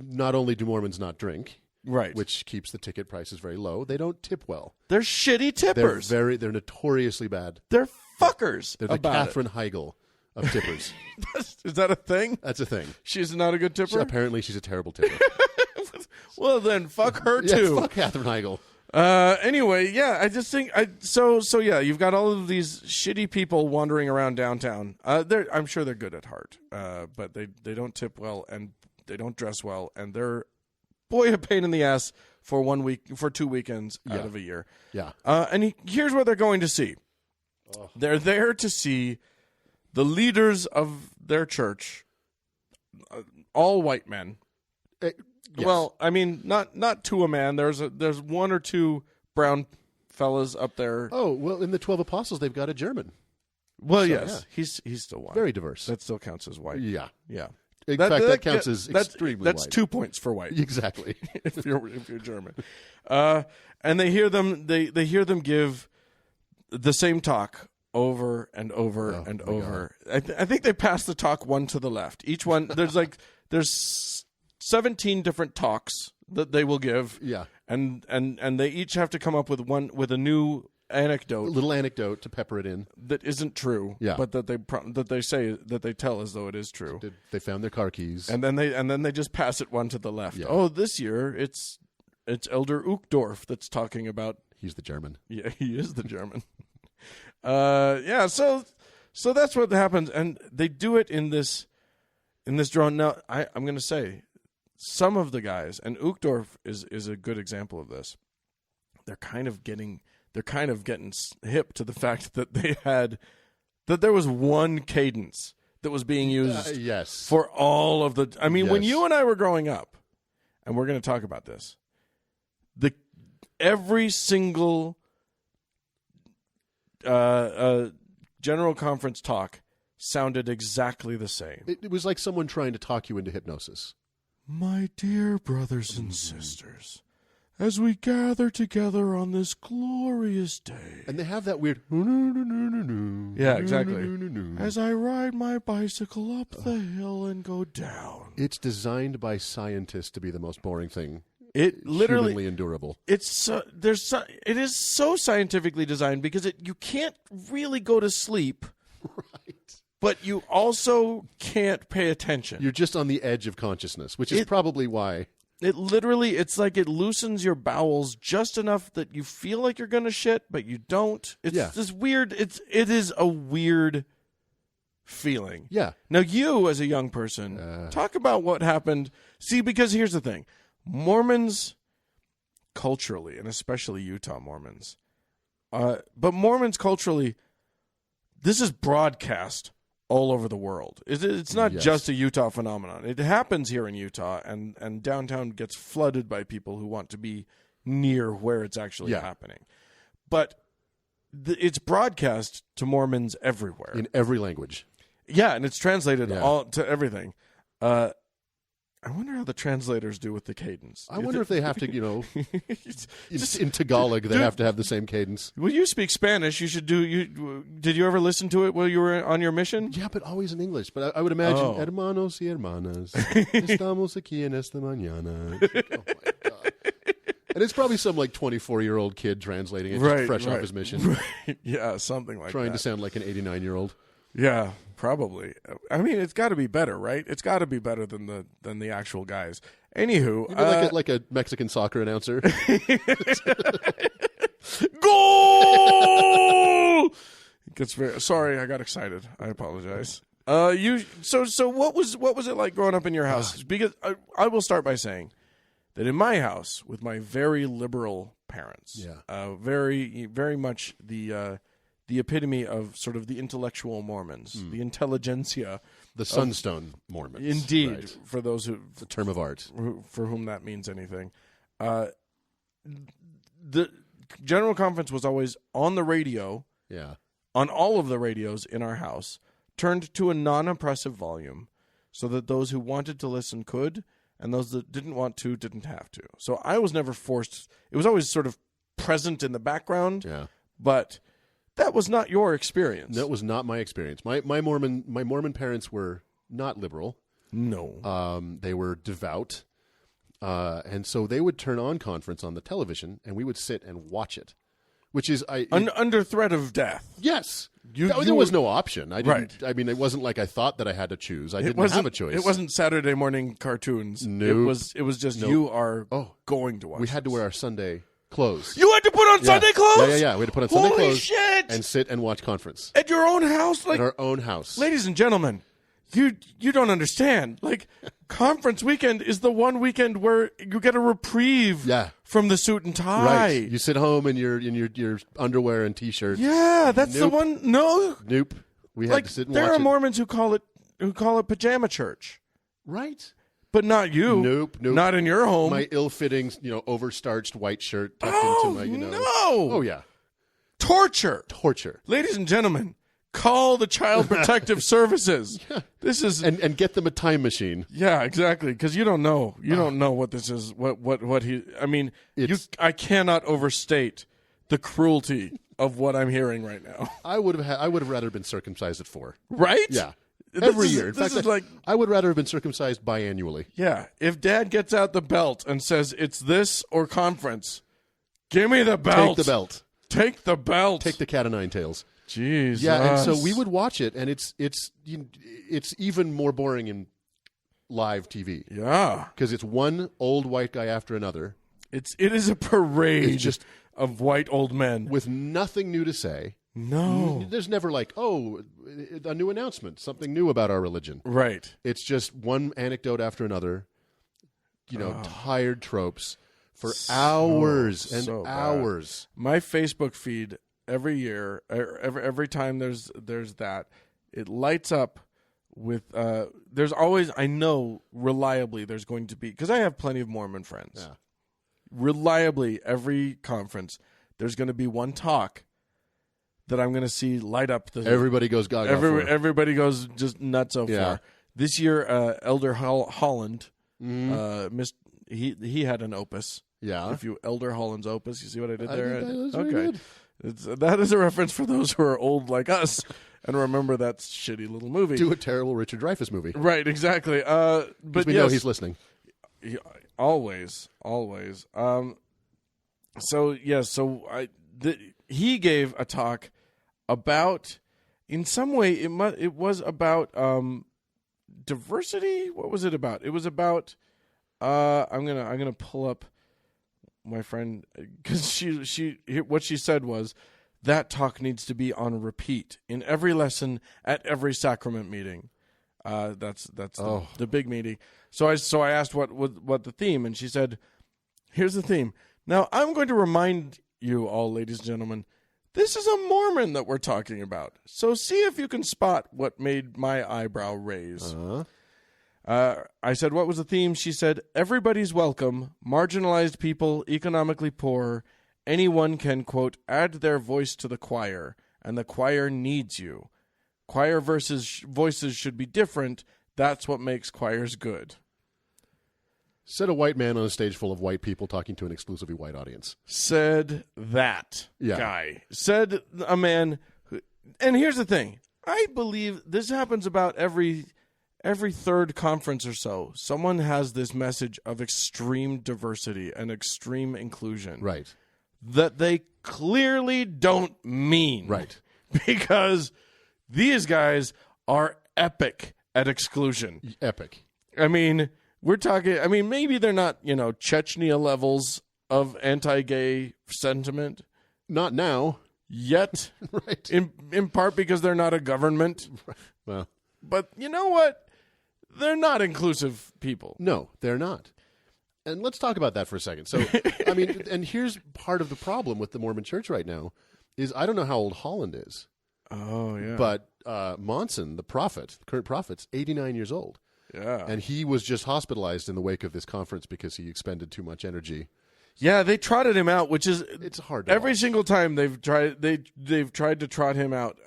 [SPEAKER 3] not only do Mormons not drink.
[SPEAKER 4] Right,
[SPEAKER 3] which keeps the ticket prices very low. They don't tip well.
[SPEAKER 4] They're shitty tippers.
[SPEAKER 3] They're notoriously bad.
[SPEAKER 4] They're fuckers.
[SPEAKER 3] They're the Katherine Heigl of tippers.
[SPEAKER 4] Is that a thing?
[SPEAKER 3] That's a thing.
[SPEAKER 4] She's not a good tipper?
[SPEAKER 3] Apparently, she's a terrible tipper.
[SPEAKER 4] Well, then fuck her too.
[SPEAKER 3] Fuck Katherine Heigl.
[SPEAKER 4] Anyway, yeah, I just think so yeah, you've got all of these shitty people wandering around downtown. I'm sure they're good at heart, but they don't tip well and they don't dress well, and they're a pain in the ass for 1 week, for 2 weekends out of a year.
[SPEAKER 3] Yeah.
[SPEAKER 4] And here's what they're going to see. Oh. They're there to see the leaders of their church, all white men.
[SPEAKER 3] Yes.
[SPEAKER 4] Well, I mean, not to a man. There's one or two brown fellas up there.
[SPEAKER 3] Oh, well, in the 12 Apostles, they've got a German.
[SPEAKER 4] Well, yes, he's still white.
[SPEAKER 3] Very diverse.
[SPEAKER 4] That still counts as white.
[SPEAKER 3] Yeah.
[SPEAKER 4] Yeah.
[SPEAKER 3] In fact, that counts as extremely white.
[SPEAKER 4] That's 2 points for white.
[SPEAKER 3] Exactly.
[SPEAKER 4] if you're German. And they hear them give the same talk over and over and over. I think they pass the talk one to the left. Each one there's 17 different talks that they will give.
[SPEAKER 3] Yeah.
[SPEAKER 4] And they each have to come up with a new anecdote,
[SPEAKER 3] a little anecdote to pepper it in
[SPEAKER 4] that isn't true, but that they tell as though it is true.
[SPEAKER 3] They found their car keys,
[SPEAKER 4] and then they just pass it one to the left.
[SPEAKER 3] Yeah.
[SPEAKER 4] Oh, this year it's Elder Uchtdorf that's talking about.
[SPEAKER 3] He's the German.
[SPEAKER 4] Yeah, he is the German. So that's what happens, and they do it in this drone. Now, I'm going to say some of the guys, and Uchtdorf is a good example of this. They're kind of getting hip to the fact that there was one cadence that was being used for all of the. I mean, when you and I were growing up, and we're going to talk about this, every single general conference talk sounded exactly the same.
[SPEAKER 3] It was like someone trying to talk you into hypnosis.
[SPEAKER 4] My dear brothers and sisters, as we gather together on this glorious day.
[SPEAKER 3] And they have that weird...
[SPEAKER 4] Yeah, exactly. As I ride my bicycle up the hill and go down.
[SPEAKER 3] It's designed by scientists to be the most boring thing.
[SPEAKER 4] It literally...
[SPEAKER 3] Humanly endurable.
[SPEAKER 4] It is so scientifically designed because you can't really go to sleep.
[SPEAKER 3] Right.
[SPEAKER 4] But you also can't pay attention.
[SPEAKER 3] You're just on the edge of consciousness, which is probably why...
[SPEAKER 4] It's like it loosens your bowels just enough that you feel like you're going to shit, but you don't. It's this weird, it is a weird feeling.
[SPEAKER 3] Yeah.
[SPEAKER 4] Now you, as a young person, talk about what happened. See, because here's the thing. Mormons, culturally, and especially Utah Mormons, but Mormons culturally, this is broadcast all over the world. It's not just a Utah phenomenon. It happens here in Utah, and downtown gets flooded by people who want to be near where it's actually happening. But it's broadcast to Mormons everywhere.
[SPEAKER 3] In every language.
[SPEAKER 4] Yeah, and it's translated all to everything. I wonder how the translators do with the cadence.
[SPEAKER 3] I wonder if they have to, in Tagalog, they have to have the same cadence.
[SPEAKER 4] Well, you speak Spanish. You should do. Did you ever listen to it while you were on your mission?
[SPEAKER 3] Yeah, but always in English. But I would imagine, hermanos y hermanas, estamos aquí en esta mañana. Oh my God! And it's probably some 24-year-old kid translating it, just fresh off his mission.
[SPEAKER 4] Right. Yeah, something like
[SPEAKER 3] trying
[SPEAKER 4] that.
[SPEAKER 3] to sound like an 89-year-old.
[SPEAKER 4] Yeah, probably. I mean, it's got to be better, right? It's got to be better than the actual guys. Anywho,
[SPEAKER 3] like a Mexican soccer announcer.
[SPEAKER 4] Goal! Sorry, I got excited. I apologize. So what was it like growing up in your house? Because I will start by saying that in my house, with my very liberal parents, very very much the epitome of sort of the intellectual Mormons, the intelligentsia,
[SPEAKER 3] the Sunstone Mormons.
[SPEAKER 4] Indeed,
[SPEAKER 3] right.
[SPEAKER 4] For those who
[SPEAKER 3] the term of art,
[SPEAKER 4] for whom that means anything. The General Conference was always on the radio.
[SPEAKER 3] Yeah.
[SPEAKER 4] On all of the radios in our house, turned to a non-oppressive volume, so that those who wanted to listen could, and those that didn't want to didn't have to. So I was never forced. It was always sort of present in the background.
[SPEAKER 3] Yeah.
[SPEAKER 4] But that was not your experience.
[SPEAKER 3] That was not my experience. My Mormon parents were not liberal.
[SPEAKER 4] No.
[SPEAKER 3] They were devout. And so they would turn on conference on the television, and we would sit and watch it, which is
[SPEAKER 4] under threat of death.
[SPEAKER 3] Yes, there was no option. I didn't.
[SPEAKER 4] Right.
[SPEAKER 3] I mean, it wasn't like I thought that I had to choose. I didn't have a choice.
[SPEAKER 4] It wasn't Saturday morning cartoons.
[SPEAKER 3] Nope.
[SPEAKER 4] It was just you are going to watch.
[SPEAKER 3] We had to wear our Sunday clothes.
[SPEAKER 4] You had to put on Sunday clothes?
[SPEAKER 3] Yeah. We had to put on Sunday clothes.
[SPEAKER 4] Holy shit!
[SPEAKER 3] And sit and watch conference
[SPEAKER 4] At your own house,
[SPEAKER 3] at our own house.
[SPEAKER 4] Ladies and gentlemen, you don't understand. Conference weekend is the one weekend where you get a reprieve from the suit and tie.
[SPEAKER 3] Right. You sit home in your underwear and t-shirt.
[SPEAKER 4] Yeah, that's the one. No.
[SPEAKER 3] Nope. We had to sit and watch it.
[SPEAKER 4] There are Mormons who call it pajama church.
[SPEAKER 3] Right.
[SPEAKER 4] But not you.
[SPEAKER 3] Nope.
[SPEAKER 4] Not in your home.
[SPEAKER 3] My ill-fitting, overstarched white shirt tucked into my,
[SPEAKER 4] no.
[SPEAKER 3] Oh, yeah.
[SPEAKER 4] Torture.
[SPEAKER 3] Ladies
[SPEAKER 4] and gentlemen, call the Child Protective Services.
[SPEAKER 3] Yeah.
[SPEAKER 4] This is
[SPEAKER 3] and get them a time machine.
[SPEAKER 4] Yeah, exactly. Because you don't know. You don't know what this is. What he. I mean, I cannot overstate the cruelty of what I'm hearing right now.
[SPEAKER 3] I would have rather been circumcised at 4.
[SPEAKER 4] Right?
[SPEAKER 3] Yeah. Every year. In
[SPEAKER 4] fact,
[SPEAKER 3] I would rather have been circumcised biannually.
[SPEAKER 4] Yeah. If Dad gets out the belt and says it's this or conference, give me the belt.
[SPEAKER 3] Take the belt.
[SPEAKER 4] Take the belt.
[SPEAKER 3] Take the cat o' nine tails.
[SPEAKER 4] Jesus.
[SPEAKER 3] Yeah, and so we would watch it, and it's even more boring in live TV.
[SPEAKER 4] Yeah,
[SPEAKER 3] because it's one old white guy after another.
[SPEAKER 4] It is a parade of white old men
[SPEAKER 3] with nothing new to say.
[SPEAKER 4] No,
[SPEAKER 3] there's never a new announcement, something new about our religion.
[SPEAKER 4] Right.
[SPEAKER 3] It's just one anecdote after another. Tired tropes for hours and hours.
[SPEAKER 4] My Facebook feed. Every year, every time there's that, it lights up with. There's always, I know reliably, there's going to be, because I have plenty of Mormon friends.
[SPEAKER 3] Yeah.
[SPEAKER 4] Reliably, every conference, there's going to be one talk that I'm going to see light up.
[SPEAKER 3] Everybody goes gaga.
[SPEAKER 4] Everybody goes just nuts so far. This year, Elder Holland, he had an opus.
[SPEAKER 3] Yeah.
[SPEAKER 4] Elder Holland's opus, you see what I did there?
[SPEAKER 3] Okay. Good.
[SPEAKER 4] That is a reference for those who are old like us and remember that shitty little movie.
[SPEAKER 3] Do a terrible Richard Dreyfuss movie.
[SPEAKER 4] Right, exactly. But
[SPEAKER 3] we know he's listening.
[SPEAKER 4] Always. He gave a talk about, in some way, it was about diversity. What was it about? It was about. I'm gonna pull up my friend, because what she said was that talk needs to be on repeat in every lesson at every sacrament meeting. That's the big meeting. So I asked what the theme, and she said, "Here's the theme. Now I'm going to remind you all, ladies and gentlemen, this is a Mormon that we're talking about. So see if you can spot what made my eyebrow raise." I said, what was the theme? She said, everybody's welcome, marginalized people, economically poor, anyone can, quote, add their voice to the choir, and the choir needs you. Choir voices should be different. That's what makes choirs good.
[SPEAKER 3] Said a white man on a stage full of white people talking to an exclusively white audience.
[SPEAKER 4] Said that
[SPEAKER 3] Yeah.
[SPEAKER 4] guy. Said a man who, and here's the thing. I believe this happens about every third conference or so. Someone has this message of extreme diversity and extreme inclusion.
[SPEAKER 3] Right.
[SPEAKER 4] That they clearly don't mean.
[SPEAKER 3] Right.
[SPEAKER 4] Because these guys are epic at exclusion.
[SPEAKER 3] Epic.
[SPEAKER 4] I mean, we're talking, maybe they're not, Chechnya levels of anti-gay sentiment.
[SPEAKER 3] Not now.
[SPEAKER 4] Yet.
[SPEAKER 3] Right.
[SPEAKER 4] In part because they're not a government.
[SPEAKER 3] Well.
[SPEAKER 4] But you know what? They're not inclusive people.
[SPEAKER 3] No, they're not. And let's talk about that for a second. So, and here's part of the problem with the Mormon Church right now is I don't know how old Holland is.
[SPEAKER 4] Oh, yeah.
[SPEAKER 3] But Monson, the prophet, the current prophet's 89 years old.
[SPEAKER 4] Yeah.
[SPEAKER 3] And he was just hospitalized in the wake of this conference because he expended too much energy.
[SPEAKER 4] Yeah, they trotted him out, which is
[SPEAKER 3] it's hard to
[SPEAKER 4] every
[SPEAKER 3] watch.
[SPEAKER 4] single time they've tried to trot him out.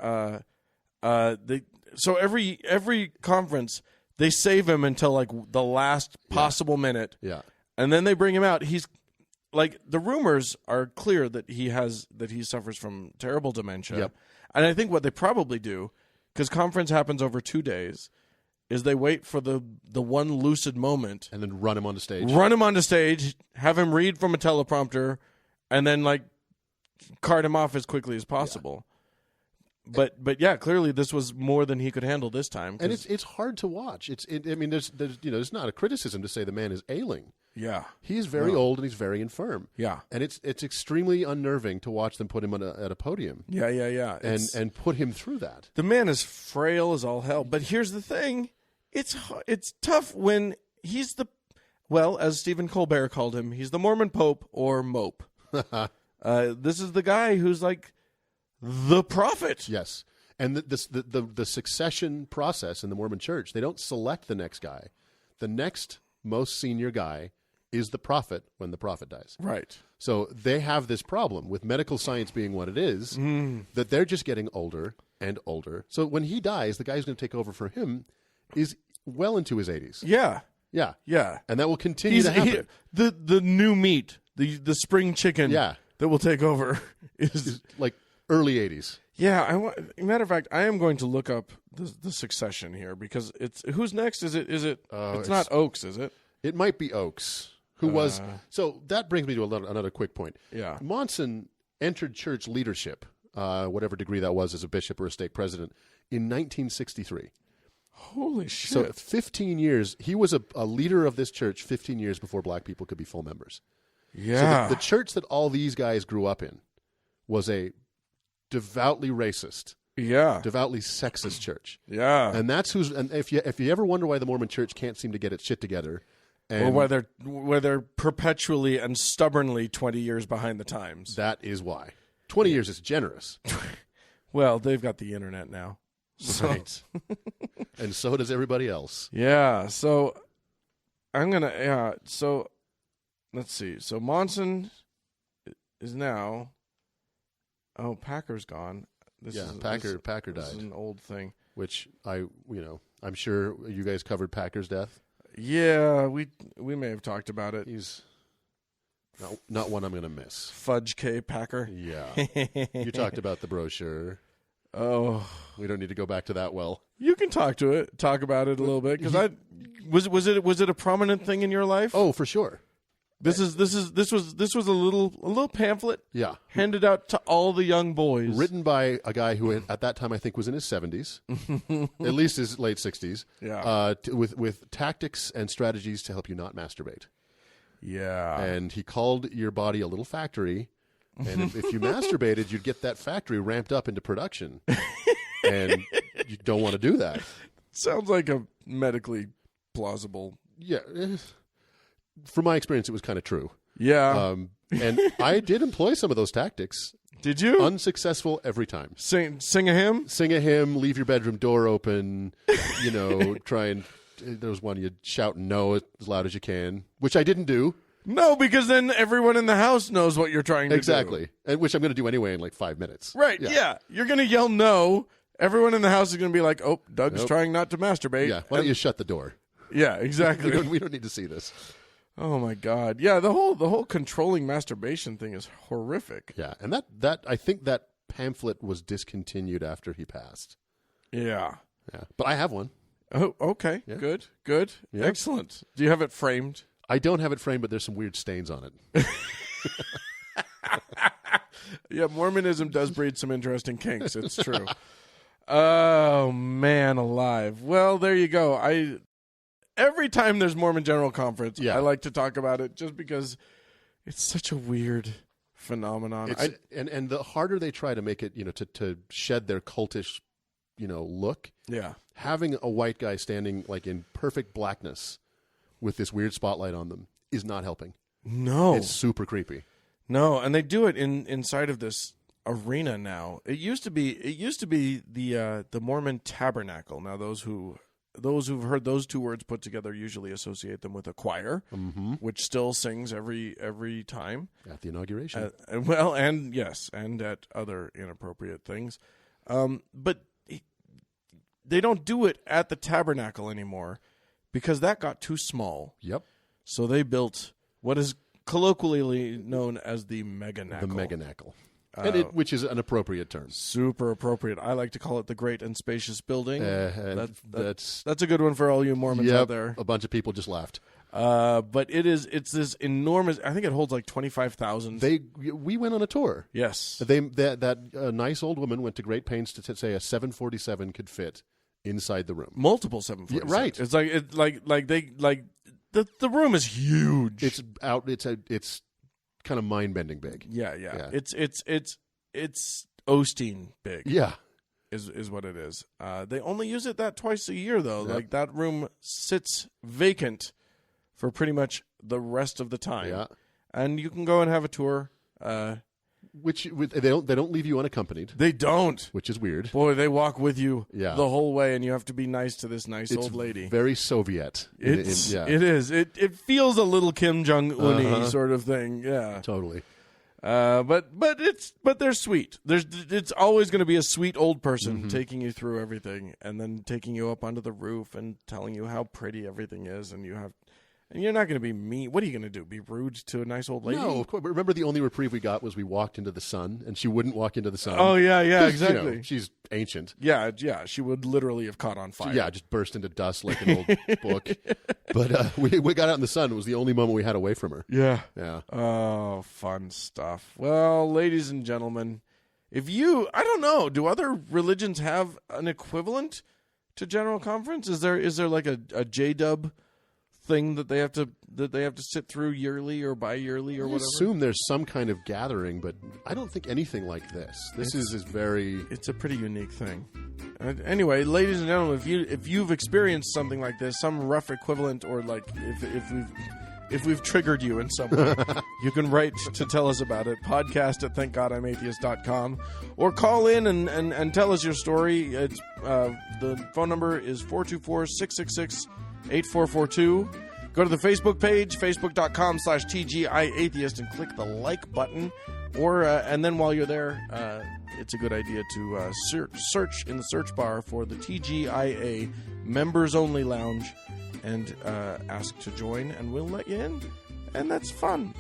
[SPEAKER 4] So every conference they save him until like the last possible minute.
[SPEAKER 3] Yeah.
[SPEAKER 4] And then they bring him out. He's like, the rumors are clear that he suffers from terrible dementia.
[SPEAKER 3] Yep.
[SPEAKER 4] And I think what they probably do, because conference happens over 2 days, is they wait for the one lucid moment
[SPEAKER 3] And then run him onto stage.
[SPEAKER 4] run him onto stage, have him read from a teleprompter, and then like cart him off as quickly as possible. But yeah, clearly this was more than he could handle this time.
[SPEAKER 3] And it's hard to watch. There's not a criticism to say the man is ailing.
[SPEAKER 4] Yeah.
[SPEAKER 3] He's very old and he's very infirm.
[SPEAKER 4] Yeah.
[SPEAKER 3] And it's extremely unnerving to watch them put him at a podium.
[SPEAKER 4] Yeah.
[SPEAKER 3] And put him through that.
[SPEAKER 4] The man is frail as all hell. But here's the thing. It's tough when he's as Stephen Colbert called him, he's the Mormon Pope or Mope. This is the guy who's like the prophet.
[SPEAKER 3] Yes. And the succession process in the Mormon Church, they don't select the next guy. The next most senior guy is the prophet when the prophet dies.
[SPEAKER 4] Right.
[SPEAKER 3] So they have this problem with medical science being what it is, that they're just getting older and older. So when he dies, the guy who's going to take over for him is well into his 80s.
[SPEAKER 4] Yeah.
[SPEAKER 3] Yeah.
[SPEAKER 4] Yeah.
[SPEAKER 3] And that will continue to happen.
[SPEAKER 4] The new meat, the spring chicken that will take over is
[SPEAKER 3] like early 80s.
[SPEAKER 4] Yeah, matter of fact, I am going to look up the succession here because who's next? Is it? It's not Oaks, is it?
[SPEAKER 3] It might be Oaks, who was. So that brings me to another quick point.
[SPEAKER 4] Yeah,
[SPEAKER 3] Monson entered church leadership, whatever degree that was, as a bishop or a stake president, in 1963.
[SPEAKER 4] Holy shit!
[SPEAKER 3] So 15 years. He was a leader of this church 15 years before black people could be full members.
[SPEAKER 4] Yeah.
[SPEAKER 3] So the church that all these guys grew up in was a devoutly racist, devoutly sexist church.
[SPEAKER 4] Yeah.
[SPEAKER 3] And that's and if you ever wonder why the Mormon Church can't seem to get its shit together,
[SPEAKER 4] or why they're perpetually and stubbornly 20 years behind the times.
[SPEAKER 3] That is why. 20 years is generous.
[SPEAKER 4] Well, they've got the internet now.
[SPEAKER 3] Right. And so does everybody else.
[SPEAKER 4] Yeah. So so let's see. So Monson is now. Oh, Packer's gone.
[SPEAKER 3] Packer died.
[SPEAKER 4] This is an old thing.
[SPEAKER 3] Which I'm sure you guys covered Packer's death.
[SPEAKER 4] Yeah, we may have talked about it.
[SPEAKER 3] He's not one I'm going to miss.
[SPEAKER 4] Fudge K. Packer.
[SPEAKER 3] Yeah. You talked about the brochure.
[SPEAKER 4] Oh,
[SPEAKER 3] we don't need to go back to that well.
[SPEAKER 4] You can talk about it a little bit because was it a prominent thing in your life?
[SPEAKER 3] Oh, for sure.
[SPEAKER 4] This was a little pamphlet.
[SPEAKER 3] Yeah.
[SPEAKER 4] Handed out to all the young boys.
[SPEAKER 3] Written by a guy who at that time I think was in his 70s, at least his late 60s.
[SPEAKER 4] Yeah.
[SPEAKER 3] With tactics and strategies to help you not masturbate.
[SPEAKER 4] Yeah.
[SPEAKER 3] And he called your body a little factory, and if you masturbated, you'd get that factory ramped up into production. And you don't want to do that.
[SPEAKER 4] Sounds like a medically plausible.
[SPEAKER 3] Yeah. From my experience, it was kind of true.
[SPEAKER 4] Yeah.
[SPEAKER 3] And I did employ some of those tactics.
[SPEAKER 4] Did you?
[SPEAKER 3] Unsuccessful every time.
[SPEAKER 4] Sing a hymn?
[SPEAKER 3] Sing a hymn, leave your bedroom door open, try and... There was one you'd shout no as loud as you can, which I didn't do.
[SPEAKER 4] No, because then everyone in the house knows what you're trying to do.
[SPEAKER 3] Exactly. And which I'm going to do anyway in like 5 minutes.
[SPEAKER 4] Right, yeah. You're going to yell no. Everyone in the house is going to be like, oh, Doug's trying not to masturbate.
[SPEAKER 3] Yeah, why don't you shut the door?
[SPEAKER 4] Yeah, exactly.
[SPEAKER 3] We don't need to see this.
[SPEAKER 4] Oh my God! Yeah, the whole controlling masturbation thing is horrific.
[SPEAKER 3] Yeah, and that I think that pamphlet was discontinued after he passed.
[SPEAKER 4] Yeah.
[SPEAKER 3] But I have one.
[SPEAKER 4] Oh, okay. Yeah. Good. Yeah. Excellent. Do you have it framed?
[SPEAKER 3] I don't have it framed, but there's some weird stains on it.
[SPEAKER 4] Yeah, Mormonism does breed some interesting kinks. It's true. Oh, man alive. Well, there you go. Every time there's Mormon General Conference, I like to talk about it just because it's such a weird phenomenon.
[SPEAKER 3] And the harder they try to make it, to shed their cultish, look.
[SPEAKER 4] Yeah.
[SPEAKER 3] Having a white guy standing like in perfect blackness with this weird spotlight on them is not helping.
[SPEAKER 4] No.
[SPEAKER 3] It's super creepy.
[SPEAKER 4] No, and they do it inside of this arena now. It used to be the Mormon Tabernacle. Now those who've heard those two words put together usually associate them with a choir, which still sings every time
[SPEAKER 3] at the inauguration.
[SPEAKER 4] And at other inappropriate things. But they don't do it at the tabernacle anymore because that got too small.
[SPEAKER 3] Yep.
[SPEAKER 4] So they built what is colloquially known as the Meganacle.
[SPEAKER 3] The Meganacle. Which is an appropriate term.
[SPEAKER 4] Super appropriate. I like to call it the Great and Spacious Building.
[SPEAKER 3] That's
[SPEAKER 4] a good one for all you Mormons out there.
[SPEAKER 3] A bunch of people just laughed.
[SPEAKER 4] But it's this enormous. I think it holds like 25,000.
[SPEAKER 3] We went on a tour.
[SPEAKER 4] Yes.
[SPEAKER 3] That nice old woman went to great pains to say a 747 could fit inside the room.
[SPEAKER 4] Multiple 747s.
[SPEAKER 3] Yeah, right.
[SPEAKER 4] It's the room is huge.
[SPEAKER 3] It's kind of mind-bending big.
[SPEAKER 4] Yeah. It's Osteen big.
[SPEAKER 3] Yeah.
[SPEAKER 4] Is what it is. They only use it twice a year though.
[SPEAKER 3] Yep.
[SPEAKER 4] Like that room sits vacant for pretty much the rest of the time.
[SPEAKER 3] Yeah.
[SPEAKER 4] And you can go and have a tour.
[SPEAKER 3] Which they don't leave you unaccompanied.
[SPEAKER 4] They don't.
[SPEAKER 3] Which is weird.
[SPEAKER 4] Boy, they walk with you the whole way, and you have to be nice to this old lady.
[SPEAKER 3] Very Soviet.
[SPEAKER 4] It is. It feels a little Kim Jong-un-y sort of thing. Yeah,
[SPEAKER 3] totally.
[SPEAKER 4] But they're sweet. It's always going to be a sweet old person taking you through everything, and then taking you up onto the roof and telling you how pretty everything is, and you're not going to be mean. What are you going to do? Be rude to a nice old lady?
[SPEAKER 3] No, of course. Remember, the only reprieve we got was we walked into the sun, and she wouldn't walk into the sun.
[SPEAKER 4] Oh, yeah, exactly.
[SPEAKER 3] She's ancient.
[SPEAKER 4] Yeah, she would literally have caught on fire.
[SPEAKER 3] Yeah, just burst into dust like an old book. But we got out in the sun. It was the only moment we had away from her.
[SPEAKER 4] Yeah.
[SPEAKER 3] Yeah.
[SPEAKER 4] Oh, fun stuff. Well, ladies and gentlemen, I don't know, do other religions have an equivalent to General Conference? Is there like a J-dub thing that they have to sit through yearly or bi-yearly or whatever?
[SPEAKER 3] I assume there's some kind of gathering, but I don't think anything like this. This is very...
[SPEAKER 4] It's a pretty unique thing. Anyway, ladies and gentlemen, if you've experienced something like this, some rough equivalent, or like if we've triggered you in some way, you can write to tell us about it. podcast@thankgodimatheist.com, or call in and tell us your story. It's the phone number is 424-666-8442. Go to the Facebook page, facebook.com/TGIAtheist, and click the like button. Or and then while you're there, it's a good idea to search in the search bar for the TGIA Members Only Lounge and ask to join, and we'll let you in. And that's fun.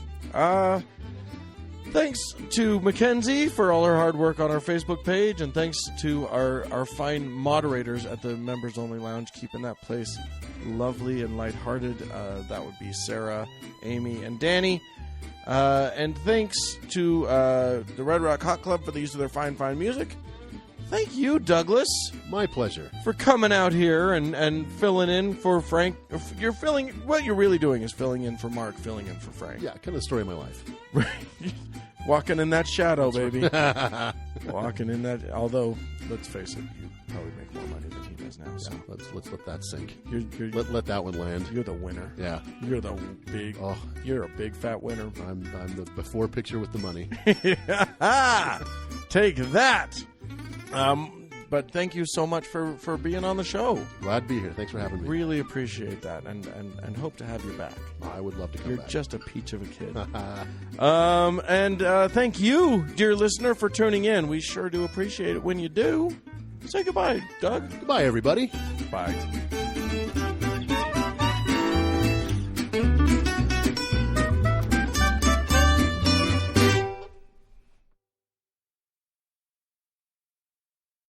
[SPEAKER 4] Thanks to Mackenzie for all her hard work on our Facebook page, and thanks to our fine moderators at the Members Only Lounge, keeping that place lovely and lighthearted. That would be Sarah, Amy, and Danny. And thanks to the Red Rock Hot Club for the use of their fine music. Thank you, Douglas.
[SPEAKER 3] My pleasure.
[SPEAKER 4] For coming out here and filling in for Frank. What you're really doing is filling in for Mark, filling in for Frank.
[SPEAKER 3] Yeah, kind of the story of my life.
[SPEAKER 4] Walking in that shadow, baby. Walking in that. Although, let's face it, you probably make more money than he does now. So
[SPEAKER 3] let's let that sink.
[SPEAKER 4] Let
[SPEAKER 3] that one land.
[SPEAKER 4] You're the winner.
[SPEAKER 3] Yeah,
[SPEAKER 4] you're the big. Oh, you're a big fat winner.
[SPEAKER 3] I'm the before picture with the money.
[SPEAKER 4] Take that. But thank you so much for being on the show.
[SPEAKER 3] Glad to be here. Thanks for having me.
[SPEAKER 4] Really appreciate that, and hope to have you back.
[SPEAKER 3] I would love to come
[SPEAKER 4] back.
[SPEAKER 3] You're
[SPEAKER 4] just a peach of a kid. And thank you, dear listener, for tuning in. We sure do appreciate it when you do. Say goodbye, Doug.
[SPEAKER 3] Goodbye, everybody.
[SPEAKER 4] Bye.